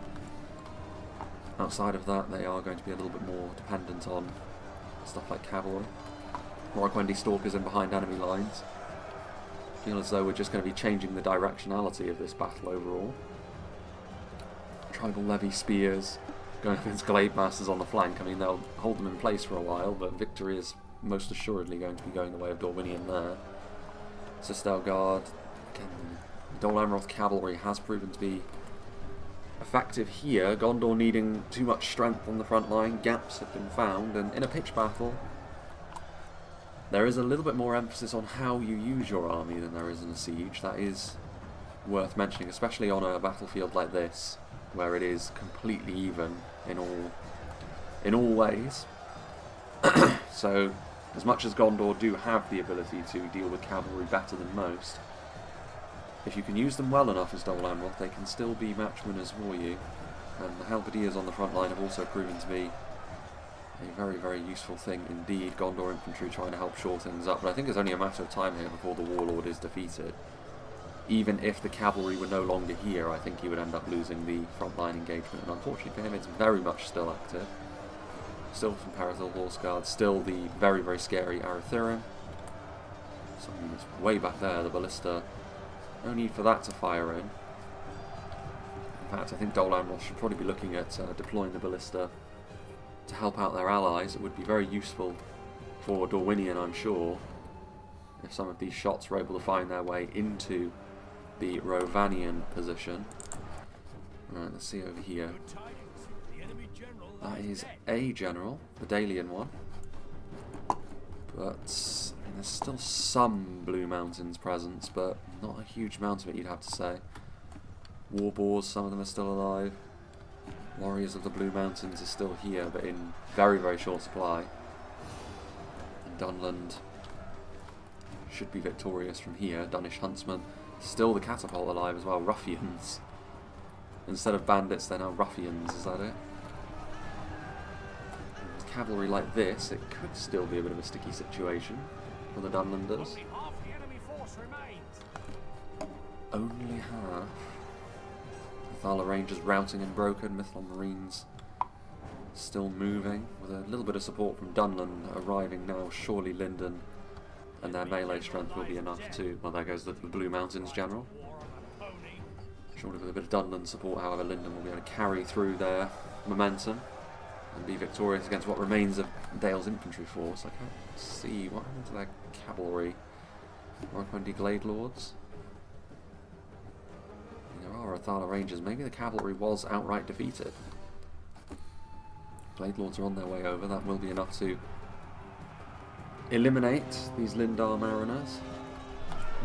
Outside of that, they are going to be a little bit more dependent on stuff like cavalry. Moragwendi stalkers in behind enemy lines. I feel as though we're just going to be changing the directionality of this battle overall. Tribal levy spears going against Glade Masters on the flank. I mean, they'll hold them in place for a while, but victory is most assuredly going to be going the way of Dorwinion there. Sistel Guard, again, Dol Amroth cavalry has proven to be effective here. Gondor needing too much strength on the front line, gaps have been found, and in a pitched battle, there is a little bit more emphasis on how you use your army than there is in a siege. That is worth mentioning, especially on a battlefield like this, where it is completely even in all ways. So, as much as Gondor do have the ability to deal with cavalry better than most, if you can use them well enough as Dol Amroth, they can still be match winners for you. And the halberdiers on the front line have also proven to be a very, very useful thing indeed. Gondor infantry trying to help shore things up, but I think it's only a matter of time here before the Warlord is defeated. Even if the cavalry were no longer here, I think he would end up losing the frontline engagement, and unfortunately for him it's very much still active. Still some Parathil Horse Guards, still the very, very scary Arathirin. Some units way back there, the Ballista, no need for that to fire in. In fact, I think Dol Amroth should probably be looking at deploying the Ballista to help out their allies. It would be very useful for Dorwinion, I'm sure, if some of these shots were able to find their way into the Rovanian position. Right, let's see over here. That is a general, the Dalian one. But I mean, there's still some Blue Mountains presence, but not a huge amount of it, you'd have to say. War Boars, some of them are still alive. Warriors of the Blue Mountains are still here, but in very, very short supply. And Dunland should be victorious from here. Dunish Huntsmen, still the Catapult alive as well. Ruffians. Instead of bandits, they're now ruffians, is that it? With cavalry like this, it could still be a bit of a sticky situation for the Dunlanders. Only half. Thala Rangers routing and broken. Mithlon Marines still moving, with a little bit of support from Dunland arriving now. Surely Linden and their melee strength will be enough to... Well, there goes the Blue Mountains General. Surely with a bit of Dunland support, however, Linden will be able to carry through their momentum and be victorious against what remains of Dale's infantry force. I can't see what happened to their cavalry. Moragwendi Glade Lords. There are Thala Rangers. Maybe the cavalry was outright defeated. Glade Lords are on their way over. That will be enough to eliminate these Lindar Mariners.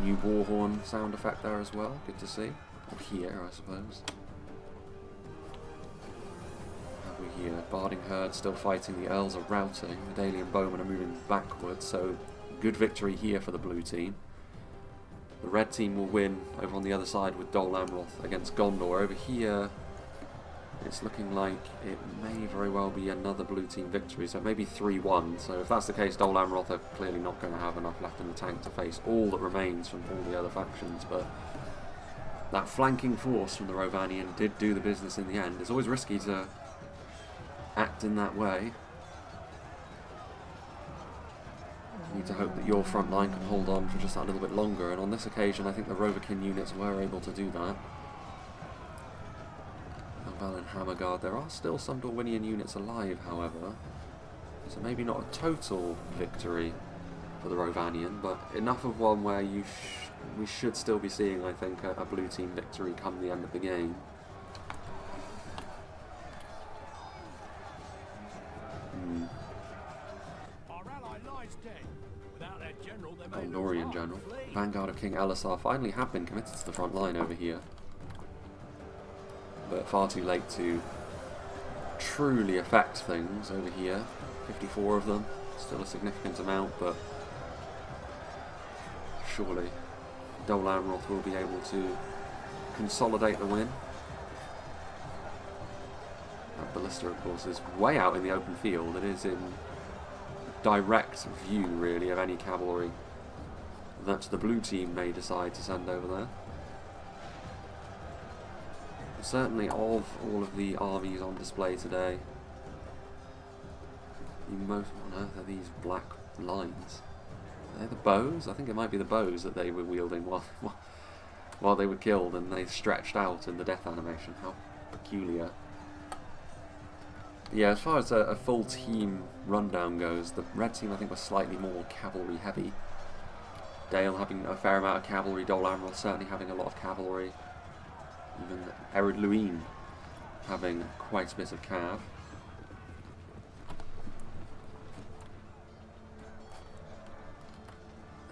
New Warhorn sound effect there as well. Good to see. Or here, I suppose. Have we here? Barding Herd still fighting. The Earls are routing. The Dalian Bowmen are moving backwards. So good victory here for the blue team. The red team will win over on the other side with Dol Amroth against Gondor. Over here, it's looking like it may very well be another blue team victory, so maybe 3-1. So if that's the case, Dol Amroth are clearly not going to have enough left in the tank to face all that remains from all the other factions, but that flanking force from the Rovanian did do the business in the end. It's always risky to act in that way. You need to hope that your front line can hold on for just that little bit longer, and on this occasion I think the Rovakin units were able to do that. Umbar and Hammerguard. There are still some Dorwinian units alive, however, so maybe not a total victory for the Rovanian, but enough of one where we should still be seeing, I think, a blue team victory come the end of the game. Gondorian general. Vanguard of King Elisar finally have been committed to the front line over here. But far too late to truly affect things over here. 54 of them. Still a significant amount, but surely Dol Amroth will be able to consolidate the win. That ballista, of course, is way out in the open field. It is in direct view, really, of any cavalry that the blue team may decide to send over there. Certainly, of all of the armies on display today, the most on earth are these black lines. Are they the bows? I think it might be the bows that they were wielding while they were killed, and they stretched out in the death animation. How peculiar. Yeah, as far as a full team rundown goes, the red team I think was slightly more cavalry heavy. Dale having a fair amount of cavalry, Dol Amroth certainly having a lot of cavalry. Even Rhun having quite a bit of cav.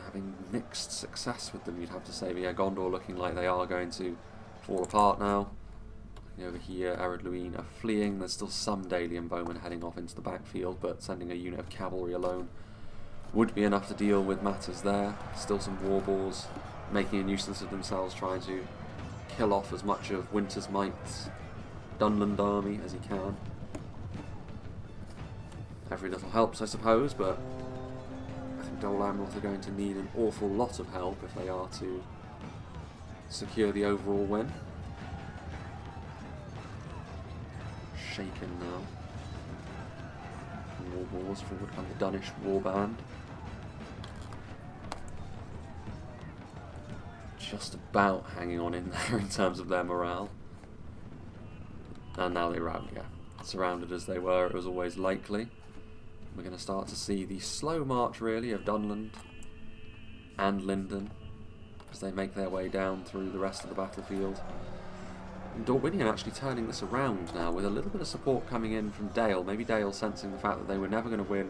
Having mixed success with them, you'd have to say. But yeah, Gondor looking like they are going to fall apart now. Over here, Rhun are fleeing. There's still some Dalian bowmen heading off into the backfield, but sending a unit of cavalry alone would be enough to deal with matters there. Still some warboars making a nuisance of themselves, trying to kill off as much of Winter's Might's Dunland army as he can. Every little helps, I suppose, but I think Dol Amroth are going to need an awful lot of help if they are to secure the overall win. Shaken now. Warboars, forward come the Dunish warband. Just about hanging on in there in terms of their morale. And now they round, yeah. Surrounded as they were, it was always likely. We're going to start to see the slow march, really, of Dunland and Linden as they make their way down through the rest of the battlefield. And Dorwinion actually turning this around now with a little bit of support coming in from Dale. Maybe Dale sensing the fact that they were never going to win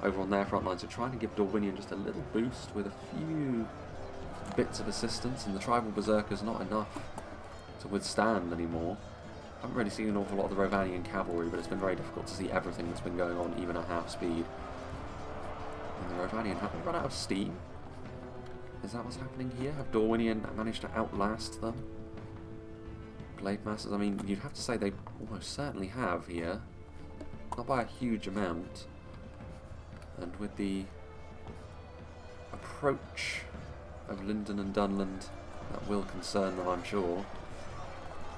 over on their front line, so trying to give Dorwinion just a little boost with a few bits of assistance, and the tribal berserkers not enough to withstand anymore. Haven't really seen an awful lot of the Rovanian cavalry, but it's been very difficult to see everything that's been going on even at half speed. And the Rovanian haven't run out of steam. Is that what's happening here? Have Dorwinion managed to outlast them? Blade Masters, I mean, you'd have to say they almost certainly have here. Not by a huge amount. And with the approach of Linden and Dunland, that will concern them, I'm sure.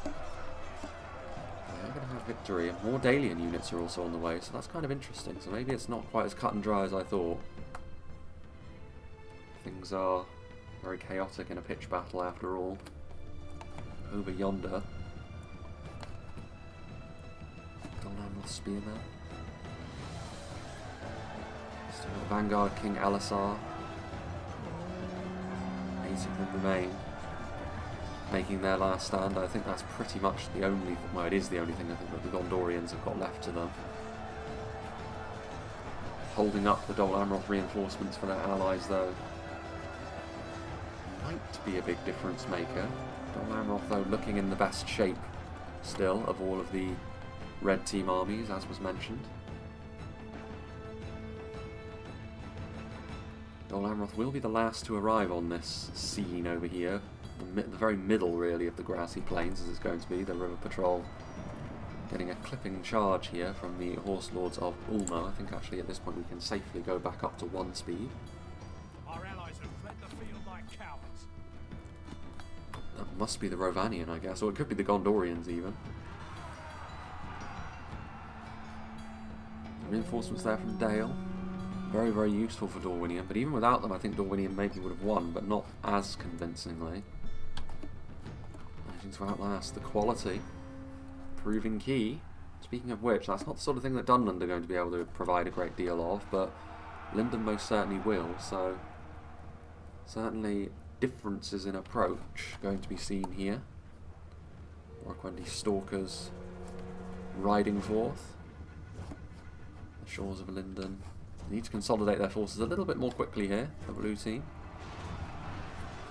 They're going to have victory, and more Dalian units are also on the way, so that's kind of interesting. So maybe it's not quite as cut and dry as I thought. Things are very chaotic in a pitch battle after all. Over yonder, Dol Amroth Spearman. Still got Vanguard King Elisar. 8 of them remain, making their last stand. I think that's pretty much the only, well, it is the only thing I think that the Gondorians have got left to them. Holding up the Dol Amroth reinforcements for their allies, though, might be a big difference maker. Dol Amroth, though, looking in the best shape still of all of the red team armies, as was mentioned. Dol Amroth will be the last to arrive on this scene over here. The very middle, really, of the grassy plains, as it's going to be. The River Patrol getting a clipping charge here from the Horse Lords of Umbar. I think, actually, at this point we can safely go back up to 1 speed. Our allies have fled the field like cowards. That must be the Rovanian, I guess, or it could be the Gondorians, even. Reinforcements there from Dale. Very, very useful for Dorwinion, but even without them I think Dorwinion maybe would have won, but not as convincingly. Managing to outlast the quality. Proving key. Speaking of which, that's not the sort of thing that Dunland are going to be able to provide a great deal of, but Linden most certainly will, so certainly differences in approach going to be seen here. Morquendi Stalkers riding forth. The shores of Linden need to consolidate their forces a little bit more quickly here, the blue team.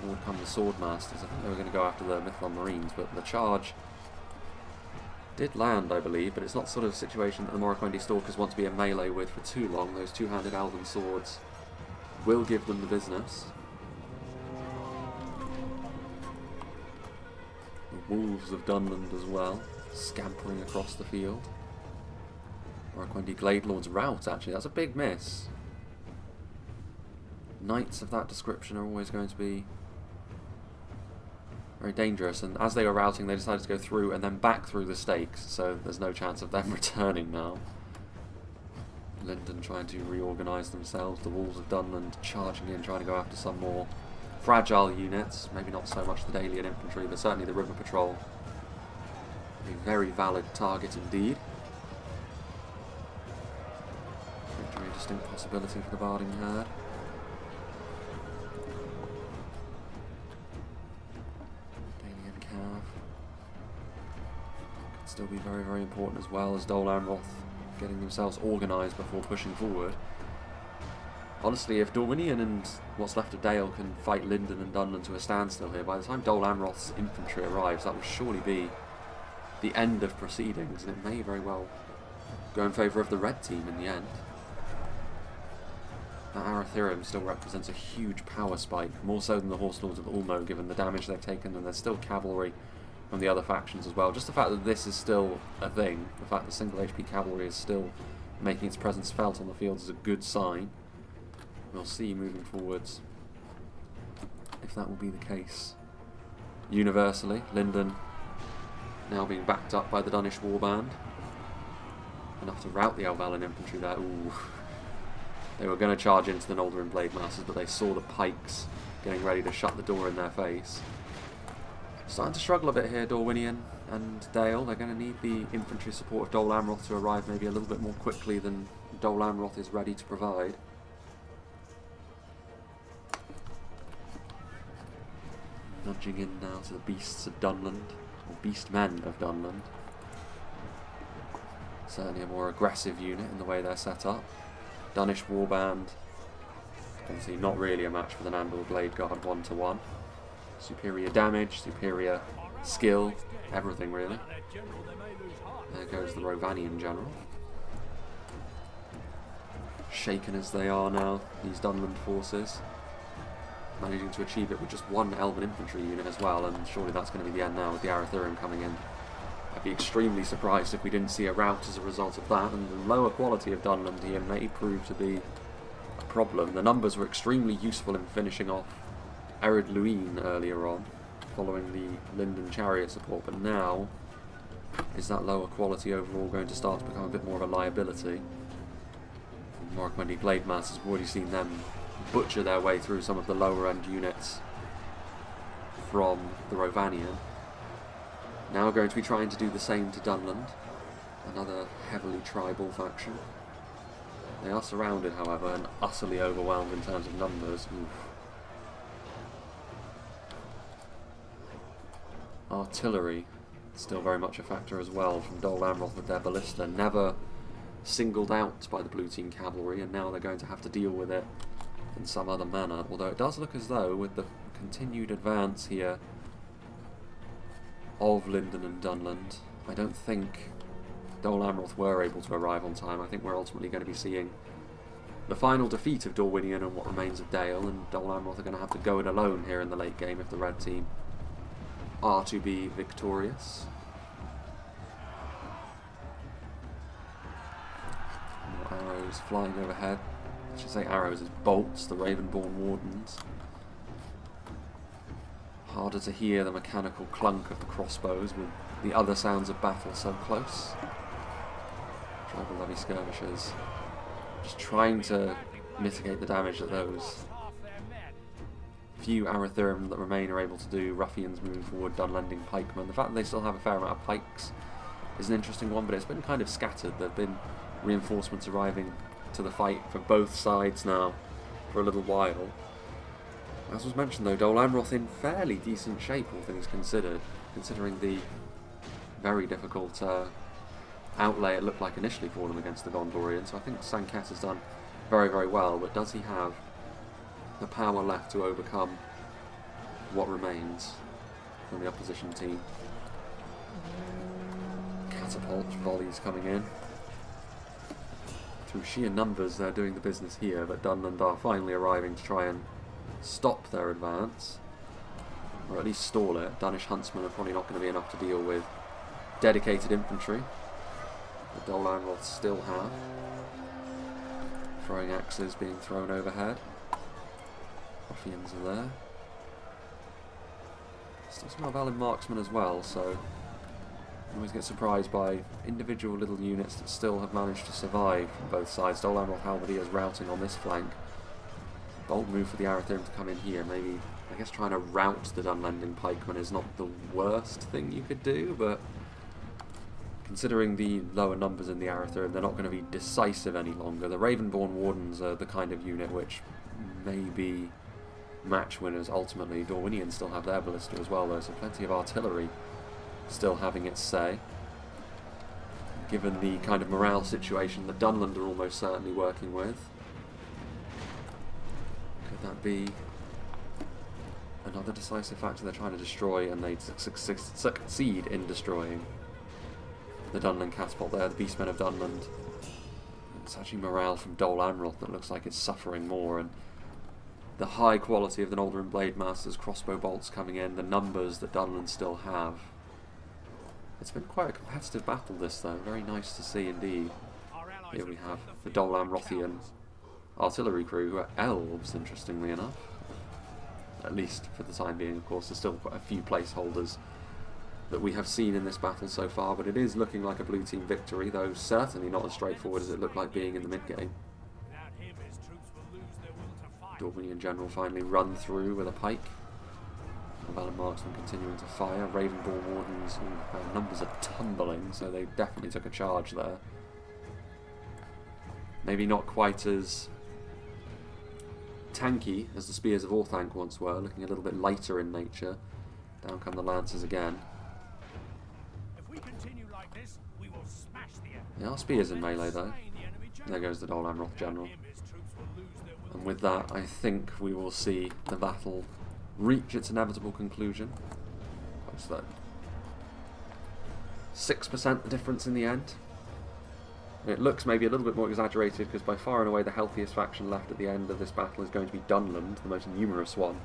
Forward come the Swordmasters. I think they were going to go after the Mithlond Marines, but the charge did land, I believe, but it's not the sort of situation that the Morquendi Stalkers want to be in melee with for too long. Those two-handed Elven swords will give them the business. The Wolves of Dunland as well, scampering across the field. Morquendi Gladelord's rout, actually, that's a big miss. Knights of that description are always going to be very dangerous, and as they were routing they decided to go through and then back through the stakes, so there's no chance of them returning now. Linden trying to reorganise themselves, the Wolves of Dunland charging in, trying to go after some more fragile units, maybe not so much the Dalian infantry, but certainly the River Patrol. A very valid target indeed. A very distinct possibility for the Barding herd. Still be very, very important as well as Dol Amroth getting themselves organised before pushing forward. Honestly, if Dorwinion and what's left of Dale can fight Linden and Dunland to a standstill here, by the time Dol Amroth's infantry arrives, that will surely be the end of proceedings, and it may very well go in favour of the red team in the end. That Arathirum still represents a huge power spike, more so than the Horse Lords of Ulmo, given the damage they've taken, and there's still cavalry from the other factions as well. Just the fact that this is still a thing, the fact that single HP cavalry is still making its presence felt on the field is a good sign. We'll see moving forwards if that will be the case. Universally, Linden now being backed up by the Dunish warband. Enough to rout the Elvalin infantry there. Ooh. They were going to charge into the Noldorin Blade Masters, but they saw the pikes getting ready to shut the door in their face. Starting to struggle a bit here, Dorwinion and Dale. They're going to need the infantry support of Dol Amroth to arrive maybe a little bit more quickly than Dol Amroth is ready to provide. Nudging in now to the Beasts of Dunland, or Beastmen of Dunland. Certainly a more aggressive unit in the way they're set up. Dunish warband, obviously not really a match for the Nandor Blade Guard 1-to-1. Superior damage, superior skill, everything really. There goes the Rovanian general. Shaken as they are now, these Dunland forces. Managing to achieve it with just one Elven infantry unit as well, and surely that's going to be the end now with the Arathirum coming in. I'd be extremely surprised if we didn't see a rout as a result of that, and the lower quality of Dunland here may prove to be a problem. The numbers were extremely useful in finishing off Ered Luin earlier on, following the Linden chariot support, but now is that lower quality overall going to start to become a bit more of a liability? Morquendi Blade Masters, we've already seen them butcher their way through some of the lower end units from the Rovanian. Now going to be trying to do the same to Dunland, another heavily tribal faction. They are surrounded, however, and utterly overwhelmed in terms of numbers. Oof. Artillery, still very much a factor as well from Dol Amroth with their ballista, never singled out by the blue team cavalry, and now they're going to have to deal with it in some other manner, although it does look as though with the continued advance here of Linden and Dunland, I don't think Dol Amroth were able to arrive on time. I think we're ultimately going to be seeing the final defeat of Dorwinion and what remains of Dale, and Dol Amroth are going to have to go it alone here in the late game if the red team are to be victorious. More arrows flying overhead. I should say arrows as bolts, the Ravenborn Wardens. Harder to hear the mechanical clunk of the crossbows with the other sounds of battle so close. Tribal Levy skirmishers just trying to mitigate the damage that those few Arathirum that remain are able to do. Ruffians moving forward, Dunlending pikemen. The fact that they still have a fair amount of pikes is an interesting one, but it's been kind of scattered. There have been reinforcements arriving to the fight for both sides now for a little while. As was mentioned though, Dol Amroth in fairly decent shape, all things considered, considering the very difficult outlay it looked like initially for them against the Gondorian. So I think Sanket has done very, very well, but does he have the power left to overcome what remains from the opposition team? Catapult volleys coming in. Through sheer numbers they're doing the business here, but Dunland are finally arriving to try and stop their advance, or at least stall it. Danish huntsmen are probably not going to be enough to deal with dedicated infantry. The Dol Amroth still have. Throwing axes being thrown overhead. Ruffians are there. Still some Valid marksmen as well, so I always get surprised by individual little units that still have managed to survive from both sides. Dol Amroth Halberdiers routing on this flank. Bold move for the Arathirian to come in here. Maybe, I guess, trying to rout the Dunlanding pikemen is not the worst thing you could do, but considering the lower numbers in the Arathirian, they're not going to be decisive any longer. The Ravenborn Wardens are the kind of unit which may be match winners ultimately. Dorwinian still have their ballista as well though, so plenty of artillery still having its say. Given the kind of morale situation that Dunland are almost certainly working with, could that be another decisive factor they're trying to destroy, and they succeed in destroying the Dunland catapult there, the Beastmen of Dunland. It's actually morale from Dol Amroth that looks like it's suffering more, and the high quality of the Noldorin Blade Masters crossbow bolts coming in, the numbers that Dunland still have. It's been quite a competitive battle this though, very nice to see indeed. Here we have the Dol Amrothian artillery crew, who are elves, interestingly enough. At least for the time being, of course. There's still quite a few placeholders that we have seen in this battle so far, but it is looking like a blue team victory, though certainly not as straightforward as it looked like being in the mid-game. Dorwinian general finally run through with a pike. Valid marksmen continuing to fire. Ravenborn Wardens, their numbers are tumbling, so they definitely took a charge there. Maybe not quite as tanky as the Spears of Orthanc once were, looking a little bit lighter in nature. Down come the Lancers again. There are spears in melee though. There goes the Dol Amroth general. And with that, I think we will see the battle reach its inevitable conclusion. Close though. 6% the difference in the end. It looks maybe a little bit more exaggerated because by far and away the healthiest faction left at the end of this battle is going to be Dunland, the most numerous one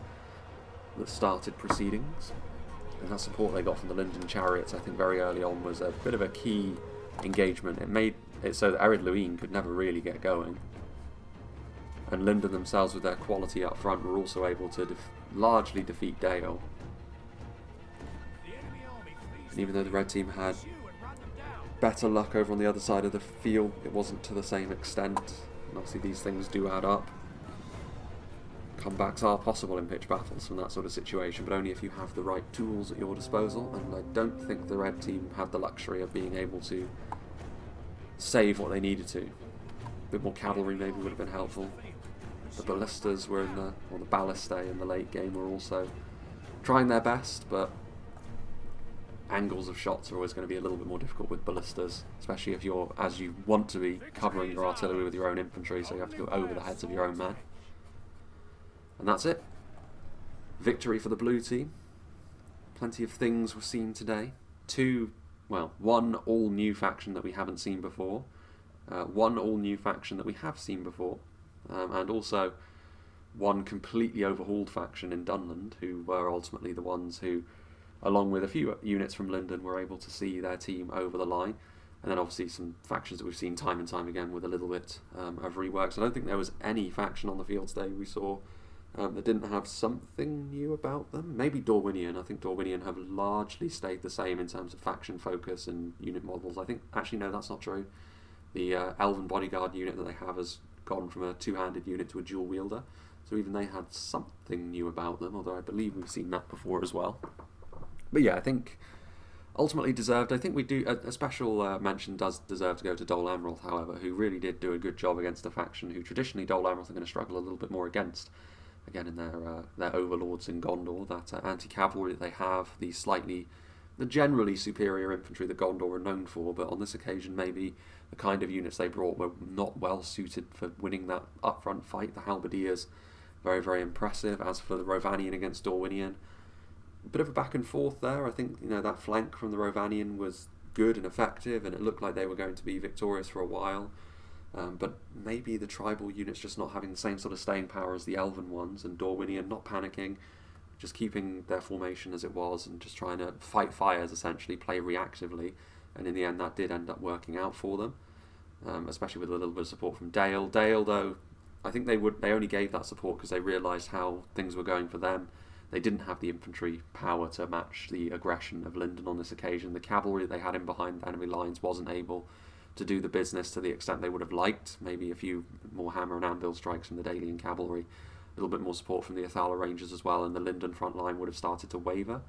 that started proceedings. And that support they got from the Linden chariots, I think very early on, was a bit of a key engagement. It made it so that Ered Luin could never really get going. And Linden themselves, with their quality up front, were also able to largely defeat Dale. And even though the red team had better luck over on the other side of the field, it wasn't to the same extent. And obviously these things do add up. Comebacks are possible in pitched battles from that sort of situation, but only if you have the right tools at your disposal, and I don't think the red team had the luxury of being able to save what they needed to. A bit more cavalry maybe would have been helpful. The ballistas were in the, or the ballistae in the late game were also trying their best, but angles of shots are always going to be a little bit more difficult with ballistas, especially if you're, as you want to be, covering your artillery with your own infantry, so you have to go over the heads of your own men. And that's it. Victory for the blue team. Plenty of things were seen today. One all-new faction that we haven't seen before. One all-new faction that we have seen before. And also one completely overhauled faction in Dunland, who were ultimately the ones who, along with a few units from Linden, were able to see their team over the line. And then obviously some factions that we've seen time and time again with a little bit of reworks. I don't think there was any faction on the field today we saw that didn't have something new about them. Maybe Dorwinion. I think Dorwinion have largely stayed the same in terms of faction focus and unit models. I think, actually no, that's not true. The Elven Bodyguard unit that they have has gone from a two-handed unit to a dual wielder. So even they had something new about them, although I believe we've seen that before as well. But yeah, I think Ultimately deserved. I think we do a special mention does deserve to go to Dol Amroth, however, who really did do a good job against a faction who traditionally Dol Amroth are going to struggle a little bit more against. Again, in their overlords in Gondor, that anti-cavalry that they have, the generally superior infantry that Gondor are known for, but on this occasion maybe the kind of units they brought were not well suited for winning that upfront fight. The halberdiers, very, very impressive. As for the Rovanian against Dorwinion, a bit of a back and forth there. I think that flank from the Rovanian was good and effective, and it looked like they were going to be victorious for a while. But maybe the tribal units just not having the same sort of staying power as the elven ones, and Dorwinian not panicking, just keeping their formation as it was and just trying to fight fires, essentially, play reactively. And in the end, that did end up working out for them, especially with a little bit of support from Dale. Dale, though, I think they only gave that support because they realised how things were going for them. They didn't have the infantry power to match the aggression of Linden on this occasion. The cavalry that they had in behind enemy lines wasn't able to do the business to the extent they would have liked. Maybe a few more hammer and anvil strikes from the Dalian cavalry, a little bit more support from the Athala Rangers as well, and the Linden front line would have started to waver.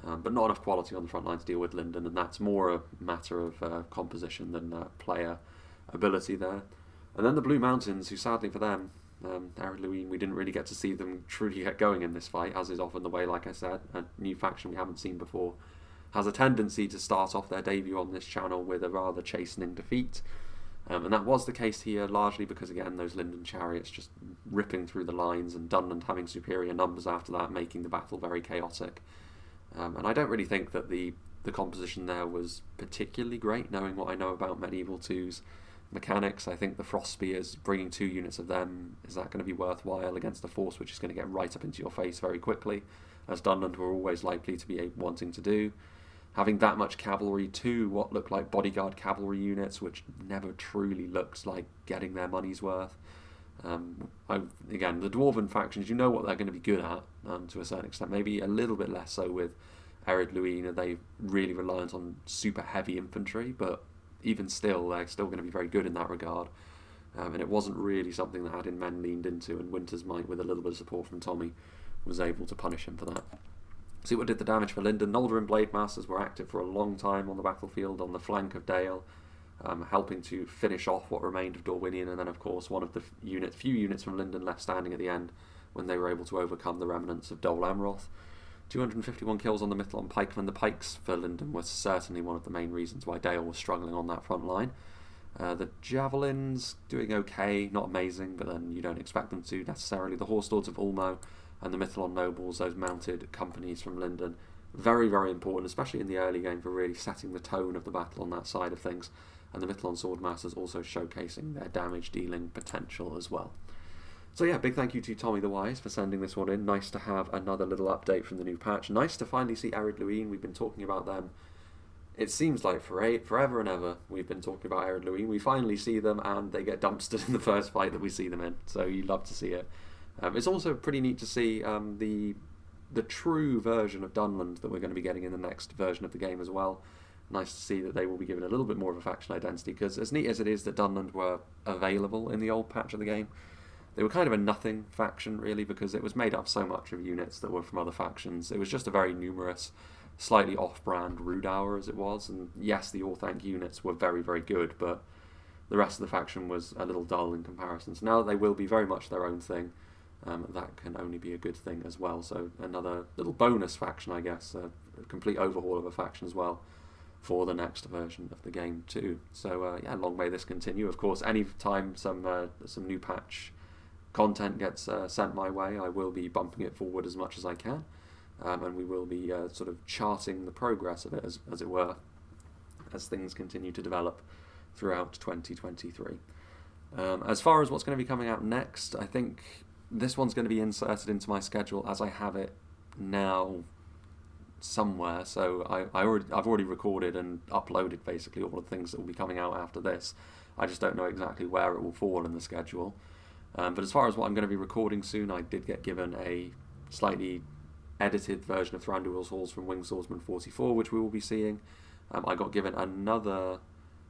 But not enough quality on the front line to deal with Linden, and that's more a matter of composition than player ability there. And then the Blue Mountains, who sadly for them, Ered Luin, we didn't really get to see them truly get going in this fight, as is often the way, like I said. A new faction we haven't seen before has a tendency to start off their debut on this channel with a rather chastening defeat. And that was the case here, largely because, again, those Linden chariots just ripping through the lines, and Dunland having superior numbers after that, making the battle very chaotic. And I don't really think that the composition there was particularly great, knowing what I know about Medieval 2's mechanics. I think the Frost Spears, bringing 2 units of them, is that going to be worthwhile against a force which is going to get right up into your face very quickly, as Dunland were always likely to be wanting to do. Having that much cavalry, 2 what looked like bodyguard cavalry units, which never truly looked like getting their money's worth. Again, the Dwarven factions, you know what they're going to be good at, to a certain extent. Maybe a little bit less so with Ered Luin, are they really reliant on super heavy infantry, but even still, they're still going to be very good in that regard. And it wasn't really something that Adin Men leaned into, and Winter's Might, with a little bit of support from Tommy, was able to punish him for that. See what did the damage for Linden. Noldorin Blade Masters were active for a long time on the battlefield on the flank of Dale, helping to finish off what remained of Dorwinion, and then of course one of the few units from Linden left standing at the end when they were able to overcome the remnants of Dol Amroth. 251 kills on the Mithlon pikemen. The pikes for Linden was certainly one of the main reasons why Dale was struggling on that front line. The javelins doing okay, not amazing, but then you don't expect them to necessarily. The Horse Lords of Ulmo and the Mithlon nobles, those mounted companies from Linden, very, very important, especially in the early game, for really setting the tone of the battle on that side of things. And the Mithlon Swordmasters also showcasing their damage dealing potential as well. So yeah, big thank you to Tommy the Wise for sending this one in. Nice to have another little update from the new patch. Nice to finally see Ered Luin. We've been talking about them. It seems like forever and ever we've been talking about Ered Luin. We finally see them and they get dumpstered in the first fight that we see them in. So you love to see it. It's also pretty neat to see the true version of Dunland that we're going to be getting in the next version of the game as well. Nice to see that they will be given a little bit more of a faction identity, because as neat as it is that Dunland were available in the old patch of the game, they were kind of a nothing faction, really, because it was made up so much of units that were from other factions. It was just a very numerous, slightly off-brand Rudour as it was, and yes, the Orthanc units were very, very good, but the rest of the faction was a little dull in comparison. So now that they will be very much their own thing, that can only be a good thing as well. So another little bonus faction, I guess, a complete overhaul of a faction as well for the next version of the game too. So yeah, long may this continue. Of course, any time some new patch content gets sent my way, I will be bumping it forward as much as I can, and we will be sort of charting the progress of it, as it were, as things continue to develop throughout 2023. As far as what's going to be coming out next, I think this one's going to be inserted into my schedule as I have it now somewhere. So I've already recorded and uploaded basically all the things that will be coming out after this. I just don't know exactly where it will fall in the schedule. But as far as what I'm going to be recording soon, I did get given a slightly edited version of Thranduil's Halls from Winged Swordsman 44, which we will be seeing. I got given another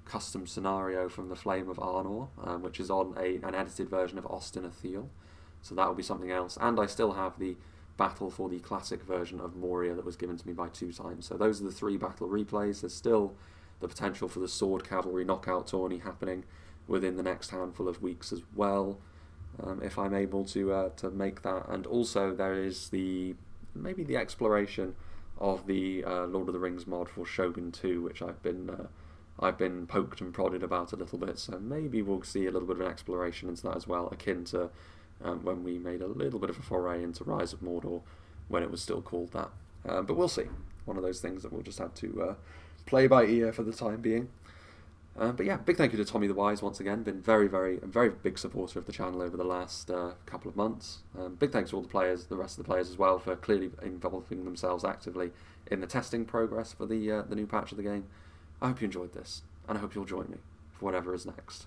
custom scenario from the Flame of Arnor, which is on an edited version of Austin Athel. So that will be something else. And I still have the battle for the classic version of Moria that was given to me by 2times. So those are the 3 battle replays. There's still the potential for the Sword Cavalry knockout tourney happening within the next handful of weeks as well, if I'm able to make that. And also there is maybe the exploration of the Lord of the Rings mod for Shogun 2, which I've been poked and prodded about a little bit, so maybe we'll see a little bit of an exploration into that as well, akin to when we made a little bit of a foray into Rise of Mordor when it was still called that. But we'll see. One of those things that we'll just have to play by ear for the time being. But yeah, big thank you to Tommy the Wise once again. Been a very big supporter of the channel over the last couple of months. Big thanks to all the players, the rest of the players as well, for clearly involving themselves actively in the testing progress for the new patch of the game. I hope you enjoyed this, and I hope you'll join me for whatever is next.